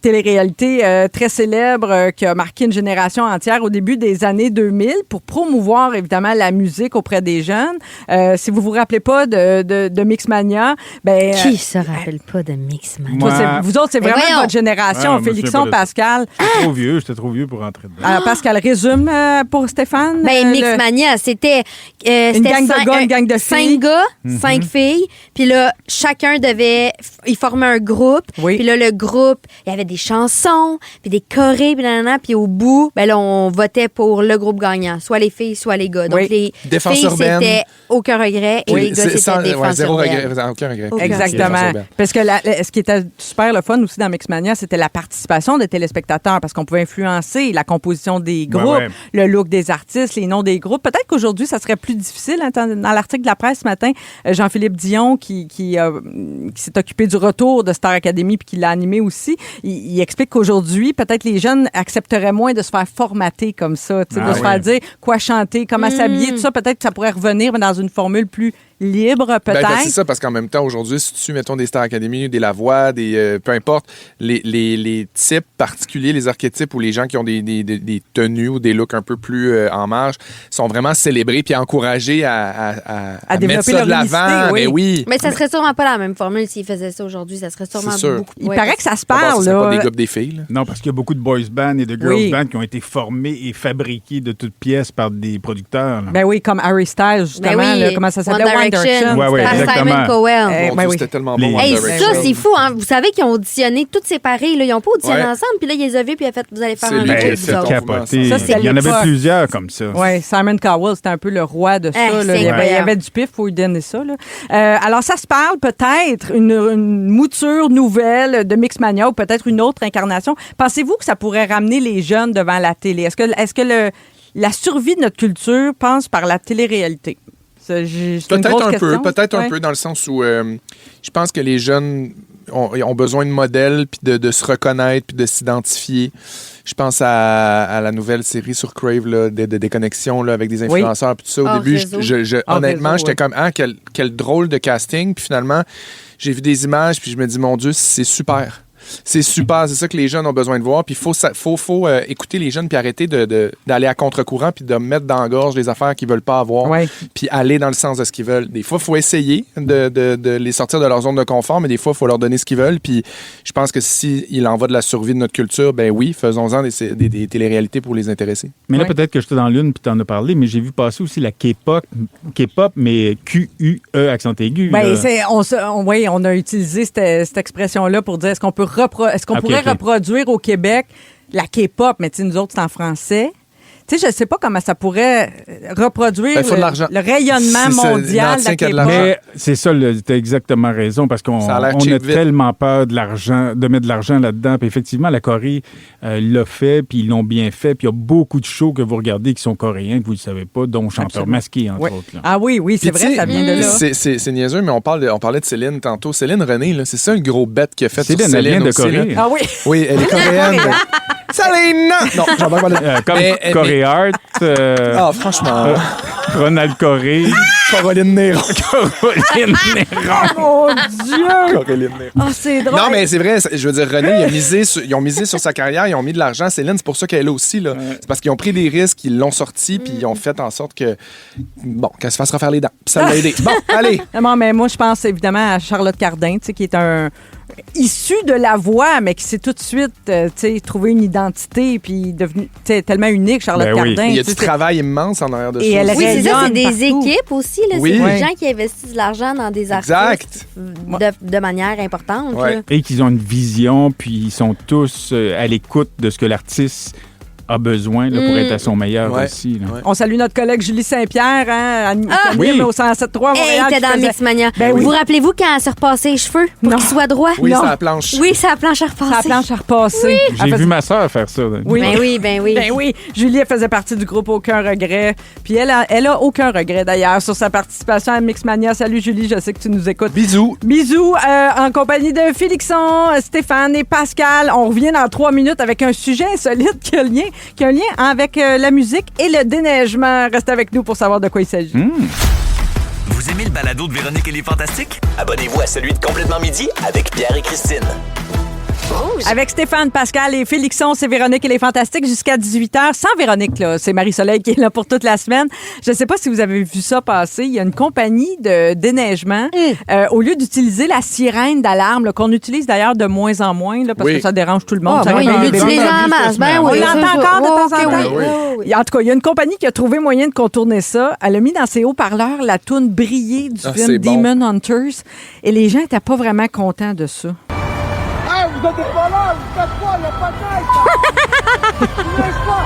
télé-réalité très célèbre qui a marqué une génération entière au début des années 2000 pour promouvoir évidemment la musique auprès des jeunes. Si vous vous rappelez pas de Mixmania, ben qui se rappelle pas de Mixmania? Vous autres, c'est vraiment votre génération, Félixon, Pascal. J'étais trop vieux pour rentrer dedans. Alors Pascal, résume pour Stéphane. Ben Mixmania, c'était gang de gars, une gang de filles. 5 gars, 5 filles. Puis là, chacun ils formaient un groupe. Oui. Puis là, le groupe, il y avait des chansons, puis des chorés, puis nanana. Puis au bout, ben là, on votait pour le groupe gagnant. Soit les filles, soit les gars. Donc, les Défense filles, urbaine. c'était aucun regret. Et les gars, c'était défense zéro urbaine. regret, aucun regret. Exactement. Parce que ce qui était super le fun aussi dans Mixmania, c'était la participation des téléspectateurs parce qu'on pouvait influencer la composition des groupes, le look des artistes, les noms des groupes. Peut-être qu'aujourd'hui, ça serait plus difficile. Dans l'article de la presse ce matin, Jean-Philippe Dion, qui s'est occupé du retour de Star Academy puis qui l'a animé aussi, il explique qu'aujourd'hui, peut-être les jeunes accepteraient moins de se faire formater comme ça, de se faire dire quoi chanter, comment s'habiller, tout ça. Peut-être que ça pourrait revenir mais dans une formule plus libre, peut-être. Ben, c'est ça, parce qu'en même temps, aujourd'hui, si tu mettons des Star Academy, des Lavoie, peu importe, les types particuliers, les archétypes ou les gens qui ont des tenues ou des looks un peu plus en marge sont vraiment célébrés puis encouragés à mettre ça de l'avant. Oui. Mais oui. Mais ça serait sûrement pas la même formule s'ils faisaient ça aujourd'hui. Ça serait sûrement beaucoup. Il paraît que ça se parle, c'est pas là. des gars des filles. Là. Non, parce qu'il y a beaucoup de boys bands et de girls bands qui ont été formés et fabriqués de toutes pièces par des producteurs. Là. Ben oui, comme Harry Styles, justement. Là, comment ça s'appelait? One Direction. Exactement. Simon Cowell. C'était tellement bon. Hey, ça, c'est fou. Hein? Vous savez qu'ils ont auditionné toutes séparées. Là. Ils n'ont pas auditionné ensemble. Puis là, ils les ont vus. Puis ils ont fait, vous allez faire un truc. C'est capoté. Ça, il y en avait plusieurs comme ça. Oui, Simon Cowell, c'était un peu le roi de ça. Là. Il y avait du pif pour lui donner ça. Là. Alors, ça se parle peut-être une mouture nouvelle de Mixmania ou peut-être une autre incarnation. Pensez-vous que ça pourrait ramener les jeunes devant la télé? Est-ce que la survie de notre culture passe par la télé-réalité? Peut-être un peu dans le sens où je pense que les jeunes ont besoin de modèles puis de se reconnaître puis de s'identifier. Je pense à la nouvelle série sur Crave là, de déconnexion là, avec des influenceurs puis tout ça. Au début, honnêtement, j'étais comme quel drôle de casting. Puis finalement, j'ai vu des images puis je me dis mon Dieu, c'est super. C'est super, c'est ça que les jeunes ont besoin de voir. Puis il faut écouter les jeunes puis arrêter d'aller à contre-courant puis de mettre dans la gorge les affaires qu'ils veulent pas avoir. Puis aller dans le sens de ce qu'ils veulent. Des fois, il faut essayer de les sortir de leur zone de confort, mais des fois, il faut leur donner ce qu'ils veulent. Puis je pense que s'il en va de la survie de notre culture, ben oui, faisons-en des téléréalités pour les intéresser. Mais là, peut-être que j'étais dans l'une puis tu en as parlé, mais j'ai vu passer aussi la K-pop, mais Q-U-E, accent aigu. Ben, on a utilisé cette expression-là pour dire est-ce qu'on pourrait reproduire au Québec la K-pop, mais nous autres, c'est en français. Tu sais, je sais pas comment ça pourrait reproduire le rayonnement mondial de la K-pop. Mais c'est ça, tu as exactement raison, parce qu'on a tellement peur de mettre de l'argent là-dedans. Puis effectivement, la Corée l'a fait, puis ils l'ont bien fait. Puis il y a beaucoup de shows que vous regardez qui sont coréens, que vous ne savez pas, dont Chanteur masqué, entre autres. Là. Ah oui, c'est vrai, ça vient de là. C'est niaiseux, mais on parlait de Céline tantôt. Céline René, là, c'est ça le gros bet qu'elle a fait sur Céline. Céline elle vient de aussi, Corée. Ah oui. Oui, elle est coréenne. Céline! Non, j'en parle pas. Coréenne. Hart. Franchement. Ronald Coré. Caroline Néron. Caroline Néron. Oh, Dieu! Caroline Néron. Oh, c'est drôle. Non, mais c'est vrai. Je veux dire, René, ils ont misé sur sa carrière, ils ont mis de l'argent. Céline, c'est pour ça qu'elle est là aussi. Là. C'est parce qu'ils ont pris des risques, ils l'ont sorti, puis ils ont fait en sorte qu'elle se fasse refaire les dents. Puis ça l'a aidé. Bon, allez. Non, mais moi, je pense évidemment à Charlotte Cardin, qui est issu de la voix, mais qui s'est tout de suite trouvé une identité puis devenu tellement unique, Charlotte Cardin. Il y a du travail immense en arrière de ça. Oui, c'est ça, c'est des équipes aussi. Là. Oui. C'est des gens qui investissent de l'argent dans des artistes de manière importante. Ouais. Et qu'ils ont une vision, puis ils sont tous à l'écoute de ce que l'artiste a besoin là, pour être à son meilleur aussi. Là. Ouais. On salue notre collègue Julie Saint-Pierre, au 107.3 Montréal. Elle était dans Mixmania. Ben vous rappelez-vous quand elle s'est repassée les cheveux pour qu'ils soient droits? Oui, c'est la planche. Oui, c'est la planche à repasser. C'est la planche à repasser. Oui. J'ai vu ma soeur faire ça. Oui. Ben oui. Julie, elle faisait partie du groupe Aucun Regret. Puis elle a aucun regret, d'ailleurs, sur sa participation à Mixmania. Salut, Julie, je sais que tu nous écoutes. Bisous. Bisous, en compagnie de Félixon, Stéphane et Pascal. On revient dans 3 minutes avec un sujet insolite qui a un lien avec la musique et le déneigement. Restez avec nous pour savoir de quoi il s'agit. Vous aimez le balado de Véronique et les Fantastiques? Abonnez-vous à celui de Complètement Midi avec Pierre et Christine. Avec Stéphane, Pascal et Félixon, c'est Véronique et les Fantastiques jusqu'à 18h. Sans Véronique, là, c'est Marie-Soleil qui est là pour toute la semaine. Je ne sais pas si vous avez vu ça passer. Il y a une compagnie de déneigement. Au lieu d'utiliser la sirène d'alarme, là, qu'on utilise d'ailleurs de moins en moins, là, parce que ça dérange tout le monde. Il l'utilise en masse. On l'entend encore de temps en temps. Oui. En tout cas, il y a une compagnie qui a trouvé moyen de contourner ça. Elle a mis dans ses haut-parleurs la toune Briller du film Demon Hunters. Et les gens n'étaient pas vraiment contents de ça. Hey, vous êtes pas là, vous faites quoi, il n'y a pas de neige, ça! Il neige pas!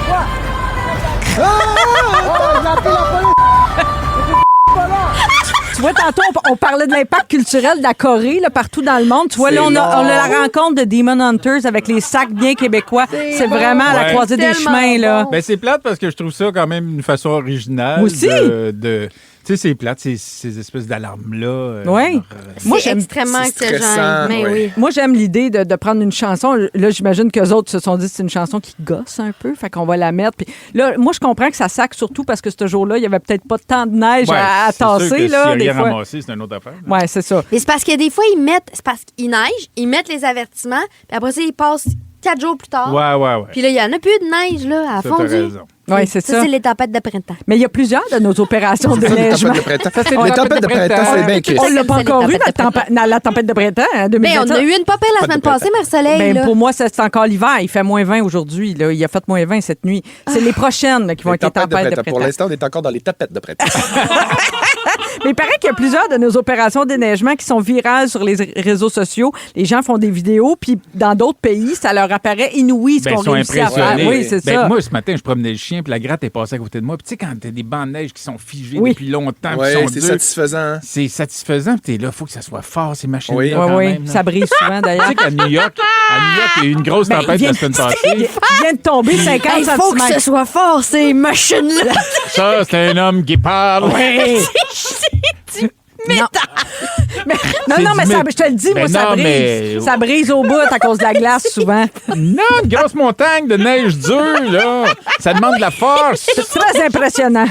Quoi? J'ai appelé la police! Pas là! Tu vois, tantôt, on parlait de l'impact culturel de la Corée, là, partout dans le monde. Tu vois, là, on a la rencontre de Demon Hunters avec les sacs bien québécois. C'est vraiment à la croisée des chemins, là. Ben, c'est plate parce que je trouve ça quand même une façon originale. Moi aussi. Tu sais, c'est plate, ces espèces d'alarmes-là. Oui. Moi, j'aime extrêmement stressant. Mais oui. Moi, j'aime l'idée de prendre une chanson. Là, j'imagine qu'eux autres se sont dit que c'est une chanson qui gosse un peu. Fait qu'on va la mettre. Puis là, moi, je comprends que ça sac surtout parce que ce jour-là, il n'y avait peut-être pas tant de neige à tasser. C'est sûr que là, s'il y a des fois. ramassé, c'est une autre affaire. Oui, c'est ça. Et c'est parce que des fois, c'est parce qu'il neige, ils mettent les avertissements, puis après ça, ils passent 4 jours plus tard. Ouais. Puis là, il n'y en a plus de neige, là, à fond. Oui, c'est ça. Ça, c'est les tempêtes de printemps. Mais il y a plusieurs de nos opérations de déneigement. Les tempêtes de printemps, c'est bien Christ. On l'a pas encore eu, la tempête de printemps, en 2020. Mais on a eu une pas pire la semaine passée, Marc-Soleil. Pour moi, c'est encore l'hiver. Il fait moins 20 aujourd'hui. Là. Il a fait moins 20 cette nuit. C'est les prochaines là, qui vont être les tempêtes de printemps. Pour l'instant, on est encore dans les tapettes de printemps. Mais il paraît qu'il y a plusieurs de nos opérations de déneigement qui sont virales sur les réseaux sociaux. Les gens font des vidéos, puis dans d'autres pays, ça leur apparaît inouï ce qu'on réussit à faire. Oui, c'est ça. Moi, ce matin, je promenais le chien, puis la gratte est passée à côté de moi. Puis tu sais, quand t'as des bancs de neige qui sont figés depuis longtemps, qui sont c'est durs, satisfaisant. C'est satisfaisant, puis t'es là, il faut que ça soit fort, ces machines-là. Oui, ça brise souvent, d'ailleurs. Tu sais qu'à New York, il y a eu une grosse tempête la semaine passée. Il vient de tomber 50 cm. Il faut que ce soit fort, ces machines-là. Ça, c'est un homme qui parle. Oui. Non, mais ça, je te le dis, moi, ça brise. Ça brise au bout à cause de la glace, souvent. Non, une grosse montagne de neige dure, là. Ça demande de la force. C'est très impressionnant.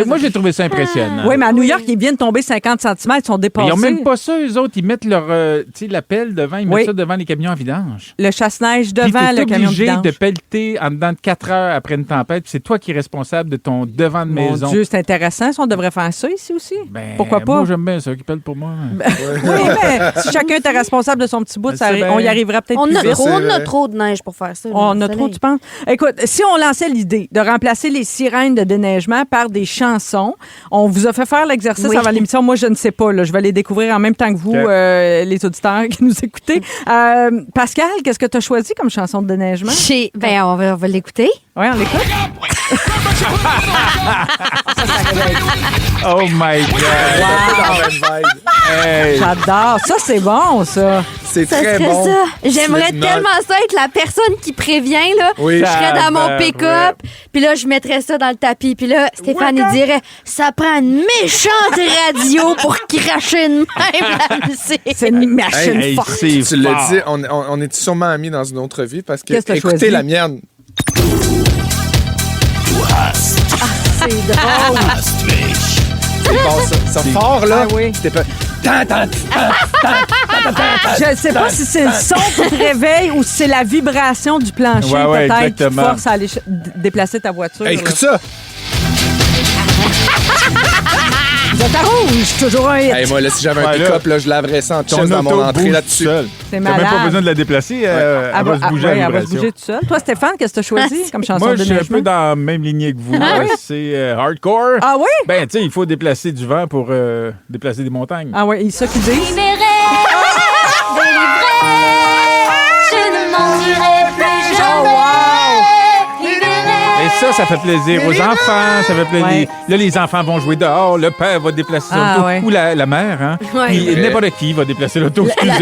Moi, j'ai trouvé ça impressionnant. Oui, mais à New York, ils viennent tomber 50 cm, ils sont dépassés. Mais ils n'ont même pas ça, eux autres. Ils mettent leur la pelle devant, ils mettent ça devant les camions à vidange. Le chasse-neige devant le camion de vidange. Tu es obligé de pelleter en dedans de 4 heures après une tempête, puis c'est toi qui es responsable de ton devant de maison. Mon Dieu, c'est intéressant. On devrait faire ça ici aussi. Pourquoi pas? Moi, j'aime bien ça, qui pelle pour moi. Oui, mais si chacun était responsable de son petit bout, on y arriverait peut-être plus vite. On a trop de neige pour faire ça. On a trop, tu penses? Écoute, si on lançait l'idée de remplacer les sirènes de déneigement par des chansons, on vous a fait faire l'exercice avant l'émission. Moi, je ne sais pas. Là. Je vais les découvrir en même temps que vous, les auditeurs qui nous écoutez. Pascal, qu'est-ce que tu as choisi comme chanson de déneigement? On va l'écouter. Oui, on l'écoute. Oh my God! Wow. Hey. J'adore. Ça, c'est bon, ça. C'est très bon. Ça. J'aimerais tellement ça être la personne qui prévient. Là. Oui. Je serais dans mon pick-up, puis là, je mettrais ça dans le tapis. Puis là, Stéphane, il dirait, ça prend une méchante radio pour cracher une même la musique. C'est une machine forte. Tu l'as dit, on est sûrement amis dans une autre vie parce que écoutez la mienne. c'est drôle. C'est bon, ça. Ça fort, là. Ah oui. C'était pas... Je ne sais pas si c'est le son qui te réveille ou si c'est la vibration du plancher, Ouais, peut-être, qui te exactement. force à aller déplacer ta voiture. Hey, écoute ça. Vous êtes à rouge, toujours un hit. Hey, moi, là, si j'avais un Ouais, pick-up, là, je laverais ça en Ton chest dans mon auto entrée bouge là-dessus. seul. C'est T'as même malade. pas besoin de la déplacer. Elle va se bouger à elle va se vibration. bouger tout seul. Toi, Stéphane, qu'est-ce que tu as choisi comme chanson Moi, de je suis un déneigement? peu dans la même lignée que vous. Ah oui? C'est hardcore. Ah oui? Ben, tu sais, il faut déplacer du vent pour déplacer des montagnes. Ah oui, c'est ça qu'ils disent. Je ne mentirai plus jamais. Et ça fait plaisir aux enfants. Ça fait plaisir. Ouais. Là, les enfants vont jouer dehors. Le père va déplacer son Ah, auto. ouais. Ou la mère, hein. Ouais. Puis n'importe qui va déplacer l'auto. Excusez.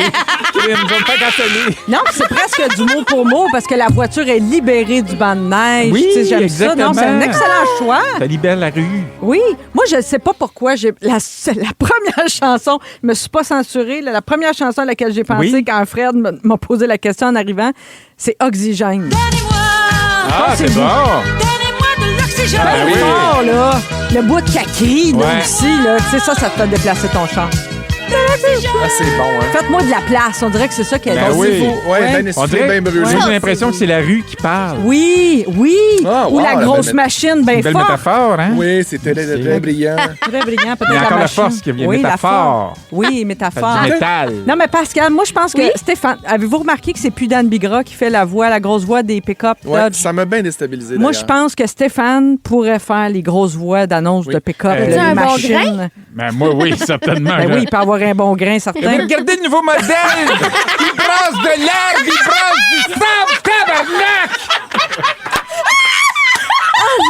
Ils vont me faire canceller. Non, c'est presque du mot pour mot parce que la voiture est libérée du banc de neige. Oui, Tu sais, j'aime ça. Non, c'est un exactement. excellent choix. Ça libère la rue. Oui. Moi, je ne sais pas pourquoi. C'est la première chanson, je me suis pas censurée. La première chanson à laquelle j'ai pensé Oui. quand Fred m'a posé la question en arrivant, c'est Oxygène. Ah, c'est bon. Donnez-moi de l'oxygène. Ah oui. Fort, là. Le bout de cacri, là, Ouais. aussi, là. Tu sais, ça te fait déplacer ton char. Ah, c'est bon, hein. Faites-moi de la place. On dirait que c'est ça qu'elle Ben dit. oui. Ouais, Ouais. ben On essoufflé, dirait, ben brûlé. moi, j'ai l'impression que c'est la rue qui parle. Oui, oui. Ah, Ou wow, la la grosse belle machine, bien Une belle forte. métaphore, hein? Oui, c'était très brillant. Très brillant, peut-être Il y a encore la machine. force qui vient, Oui, métaphore. la force. Oui, métaphore. Du métal. Non, mais Pascal, moi, je pense que Stéphane, avez-vous remarqué que c'est plus Dan Bigra qui fait la grosse voix des pick-up Ouais, Dodge? ça m'a bien déstabilisé. Moi, je pense que Stéphane pourrait faire les grosses voix d'annonce de pick-up, As-tu les un bon machines. Ben, moi, oui, certainement. Ben oui, il peut avoir un bon grain, Mais certain. regardez le nouveau modèle! Il brasse de l'herbe, il brasse du sable, tabarnak!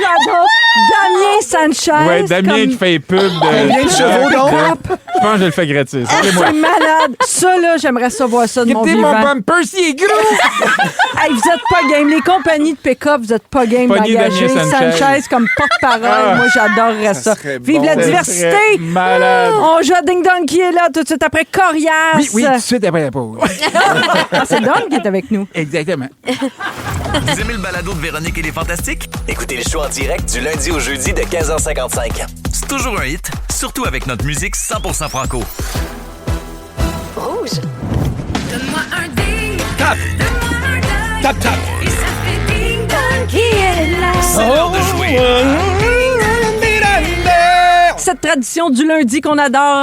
J'adore. Damien Sanchez. Ouais, Damien comme- qui fait pub de... Combien de chevaux, donc? Je pense que je le fais gratis. C'est moi. C'est malade. Ça, là, j'aimerais ça voir ça de mon Regardez vivant. mon bumper, il est gros! Hey, vous êtes pas game. Les compagnies de pick-up, vous êtes pas game Pogné d'engager Damien Sanchez. Sanchez Comme porte-parole. Ah. Moi, j'adorerais ça. serait Vive bon. la Ça diversité. serait malade. On joue à Ding Dong qui est là tout de suite après Corias. Oui, oui, tout de suite après la pause. Ah, c'est Don qui est avec nous. Exactement. Vous aimez le balado de Véronique et les Fantastiques? Écoutez le show en direct du lundi au jeudi de 15h55. C'est toujours un hit, surtout avec notre musique 100% franco. Rouge. Donne-moi un ding. Tap. Donne-moi un ding. Tap, tap. Et ça fait ding dong qui est là. C'est l'heure de jouer. Cette tradition du lundi qu'on adore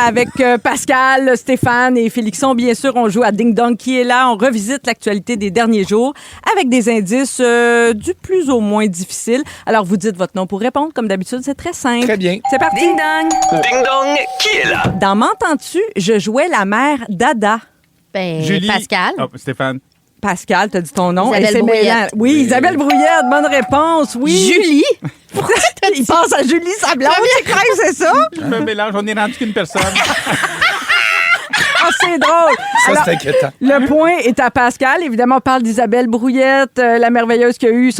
avec Pascal, Stéphane et Félixon, bien sûr, on joue à Ding Dong qui est là. On revisite l'actualité des derniers jours avec des indices du plus au moins difficile. Alors, vous dites votre nom pour répondre. Comme d'habitude, c'est très simple. Très bien. C'est parti. Ding dong. Ding dong, qui est là? Dans M'entends-tu, je jouais la mère d'Ada. Ben, Julie. Pascal. Oh, Stéphane. Pascal, t'as dit ton nom. Isabelle Et c'est Brouillette. mêlant. Oui, Isabelle Brouillette, bonne réponse. Oui. Julie. Il pense à Julie Sablon, tu crois que c'est ça? Je me mélange, on est rendu qu'une personne. Ah, c'est drôle. Ça, Alors, c'est inquiétant. le point est à Pascal. Évidemment, on parle d'Isabelle Brouillette, la merveilleuse qui a eu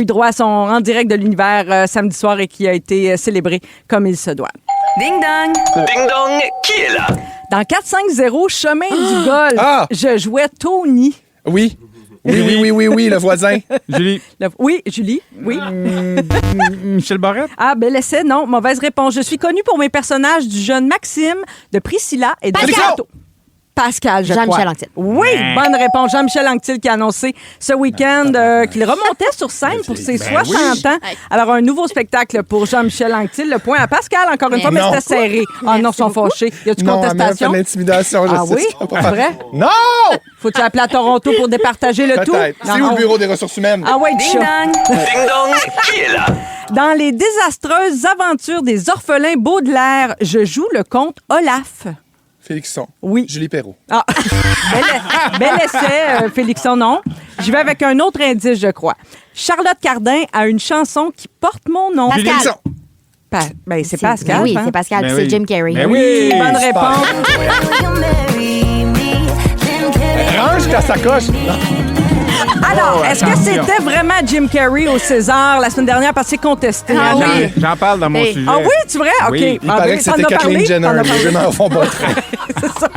droit à son en direct de l'univers samedi soir et qui a été célébrée comme il se doit. Ding dong. Ding dong, qui est là? Dans 4-5-0, chemin du golf, Ah! je jouais Tony. Oui. Oui, le voisin. Julie. Oui, Julie. Oui. Michel Barrette. Ah, bel essai, non. Mauvaise réponse. Je suis connue pour mes personnages du jeune Maxime, de Priscilla et de Pascal! Ricardo. Pascal, je crois. Jean-Michel Anctil. Oui, bonne réponse. Jean-Michel Anctil qui a annoncé ce week-end qu'il remontait sur scène pour ses 60 ans. Alors, un nouveau spectacle pour Jean-Michel Anctil. Le point à Pascal, encore une fois, mais Non. c'était serré. Ah non, ils sont fâchés. Y a-tu Non, elle m'a fait contestation? de l'intimidation. Je Ah sais oui? ce qu'on va C'est faire. vrai? Non! Faut-tu appeler à Toronto pour départager le tout? Peut-être. C'est où le bureau des ressources humaines? Ah ouais, Ding chat. dong. Ding dong, qui est là? Dans les désastreuses aventures des orphelins Baudelaire, je joue le comte Olaf. Félixon. Oui. Julie Perrault. Ah, bel essai, Félixon, non. Je vais avec un autre indice, je crois. Charlotte Cardin a une chanson qui porte mon nom. Pascal. Félixon. Ben, c'est Pascal. Ben oui, hein? c'est Pascal. Ben puis oui. c'est Jim Carrey. Ben oui. Bonne réponse. Range ta sacoche. Alors, Oh, est-ce que attention. c'était vraiment Jim Carrey au César la semaine dernière parce que c'est contesté? Ah hein? oui. J'en parle dans mon Hey. sujet. Ah oui, tu vrai? OK. Oui. Il Ah paraît oui, que t'en c'était as parlé? Kathleen Jenner. T'en as Les parlé? jeunes en font pas très. C'est ça.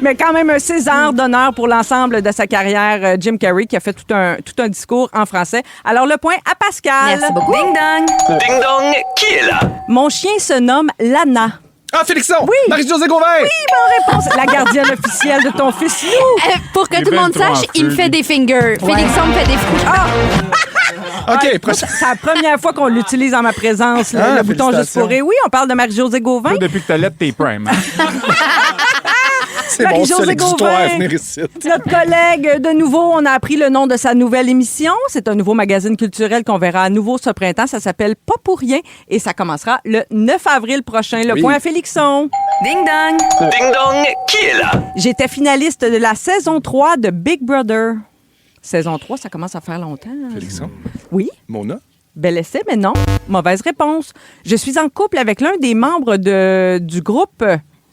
Mais quand même un César d'honneur pour l'ensemble de sa carrière, Jim Carrey, qui a fait tout un discours en français. Alors, le point à Pascal. Merci beaucoup. Ding dong. Ding dong, qui est là? Mon chien se nomme Lana. Ah, Félixon! Oui! Marie-Josée Gauvin! Oui, bonne réponse. La gardienne officielle de ton fils Lou. Pour que Il est tout le monde ben trop sache, en il me feu, fait lui. des fingers. Félixon me fait des Ah! OK, prochain. C'est la première fois qu'on l'utilise en ma présence, le bouton juste félicitations. pour rire. Oui, on parle de Marie-Josée Gauvin. Toi, depuis que t'as l'aide, t'es prime. Hein? C'est mon Marie-Josée seul exutoire à venir ici. Notre collègue, de nouveau, on a appris le nom de sa nouvelle émission. C'est un nouveau magazine culturel qu'on verra à nouveau ce printemps. Ça s'appelle Pas pour rien et ça commencera le 9 avril prochain. Le point à Félixon. Ding dong. Ding dong, qui est là? J'étais finaliste de la saison 3 de Big Brother. Saison 3, ça commence à faire longtemps. Félixon? Oui. Mona? Bel essai, mais non. Mauvaise réponse. Je suis en couple avec l'un des membres du groupe.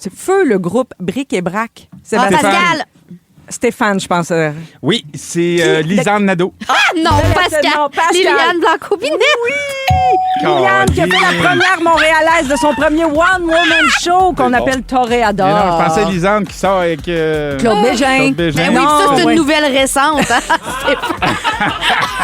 C'est Feu, le groupe Bric et Brac. Ah, Pascal! Stéphane, je pense. Oui, c'est Lisanne Nadeau. Ah non, Pascal! Non, Pascal. Liliane Blanco-Binet! Liliane, qui a fait la première montréalaise de son premier one-woman show qu'on appelle Toréador. Mais non, je pensais à Lisanne qui sort avec... Claude Bégin. Claude Bégin. Ben oui, Non, ça, c'est oui. une nouvelle récente. Hein?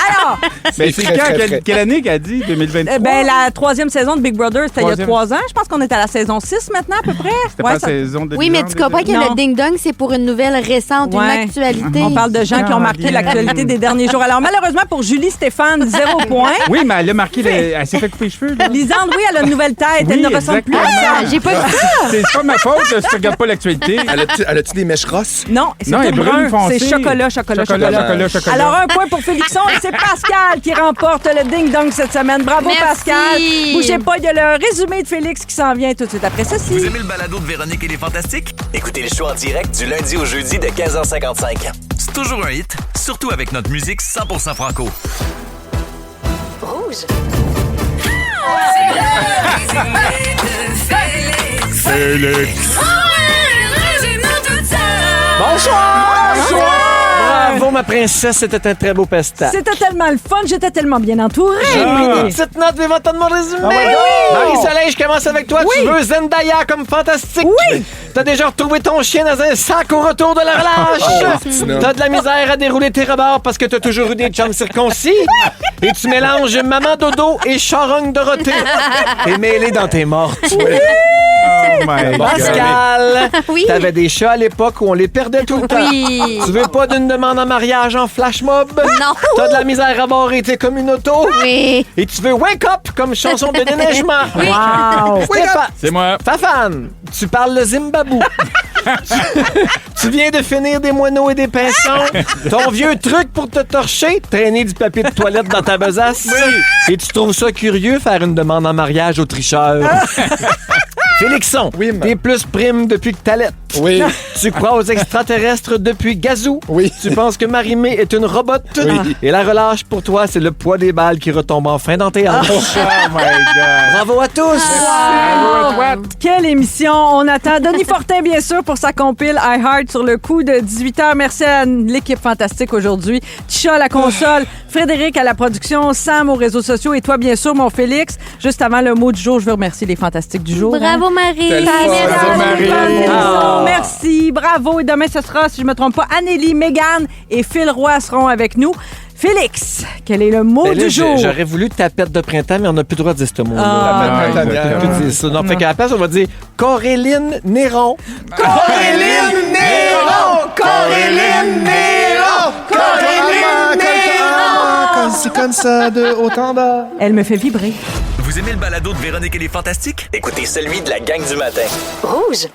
Alors, Mais c'est très, très quand? frais. Quelle année qu'elle dit? 2023? la troisième saison de Big Brother, c'était il y a Troisième. 3 ans. Je pense qu'on est à la saison 6 maintenant, à peu près. C'était Ouais, pas la ça- saison de Oui, mais Lisanne, tu comprends que Non. le ding-dong, c'est pour une nouvelle récente, Ouais. une actualité. On parle de gens qui ont marqué l'actualité des derniers jours. Alors, malheureusement, pour Julie Stéphane, 0 point. Oui, mais elle a marqué... Elle s'est fait couper les cheveux. Là. Lisande, oui, elle a une nouvelle tête. Oui, Elle ne ressemble plus à exactement. ça. J'ai pas vu ça. C'est pas ma faute si tu regardes pas l'actualité. Elle a-tu des mèches rosses? Non, c'est Non, elle est tout brune brun. foncée. C'est chocolat. Chocolat. Alors, un point pour Félixon et c'est Pascal qui remporte le ding-dong cette semaine. Bravo, Merci. Pascal. Bougez pas, il y a le résumé de Félix qui s'en vient tout de suite après ceci. Vous aimez le balado de Véronique et les Fantastiques? Écoutez le show en direct du lundi au jeudi de 15h55. C'est toujours un hit, surtout avec notre musique 100% franco. Rouge. Félix. Bonsoir! Bravo, ma princesse, c'était un très beau pestage. C'était tellement le fun, j'étais tellement bien entourée. Petite note, vivant de mon résumé. Oh my God! Marie-Soleil, je commence avec toi. Oui. Tu veux Zendaya comme fantastique? Oui. T'as déjà retrouvé ton chien dans un sac au retour de la relâche? T'as de la misère à dérouler tes rebords parce que t'as toujours eu des chums circoncis? Et tu mélanges maman dodo et charogne Dorothée. T'es mêlé dans tes mortes. Oh my God. Pascal, Oui. t'avais des chats à l'époque où on les perdait tout le temps. Oui. Tu veux pas d'une demande en mariage en flash mob? Non. T'as de la misère à barrer tes communautos? Oui. Et tu veux Wake Up comme chanson de déneigement? Wow. C'est moi. Fafane, tu parles le Zimbabwe. tu viens de finir des moineaux et des pinsons. Ton vieux truc pour te torcher, traîner du papier de toilette dans ta besace. Et tu trouves ça curieux, faire une demande en mariage au tricheur. Félixon, Oui, ma- t'es plus prime depuis que t'allaites. Oui. Tu crois aux extraterrestres depuis Gazou. Oui. Tu penses que Marie-Mé est une robot. Oui. Et la relâche pour toi, c'est le poids des balles qui retombe enfin dans tes hanches. Oh my God. Bravo à tous! Quelle émission! On attend Denis Fortin, bien sûr, pour sa compile iHeart sur le coup de 18h. Merci à l'équipe fantastique aujourd'hui. Tisha à la console, Frédéric à la production, Sam aux réseaux sociaux et toi, bien sûr, mon Félix. Juste avant le mot du jour, je veux remercier les fantastiques du jour. Bravo, Marie. Telle fois. Bravo, Marie. Oh, merci, bravo. Et demain, ce sera, si je ne me trompe pas, Anneli, Mégane et Phil Roy seront avec nous. Félix, quel est le mot Ben là, du jour? J'aurais voulu tapette de printemps, mais on n'a plus le droit de dire ce mot-là. Ah. Tapette printanière. On peut plus dire ça. Non, fait qu'à la place, on va dire Coréline Néron. Coréline Néron! Coréline Néron! Coréline Néron! C'est comme ça, de haut en bas. Elle me fait vibrer. Vous aimez le balado de Véronique et les Fantastiques? Écoutez celui de la gang du matin. Rouge.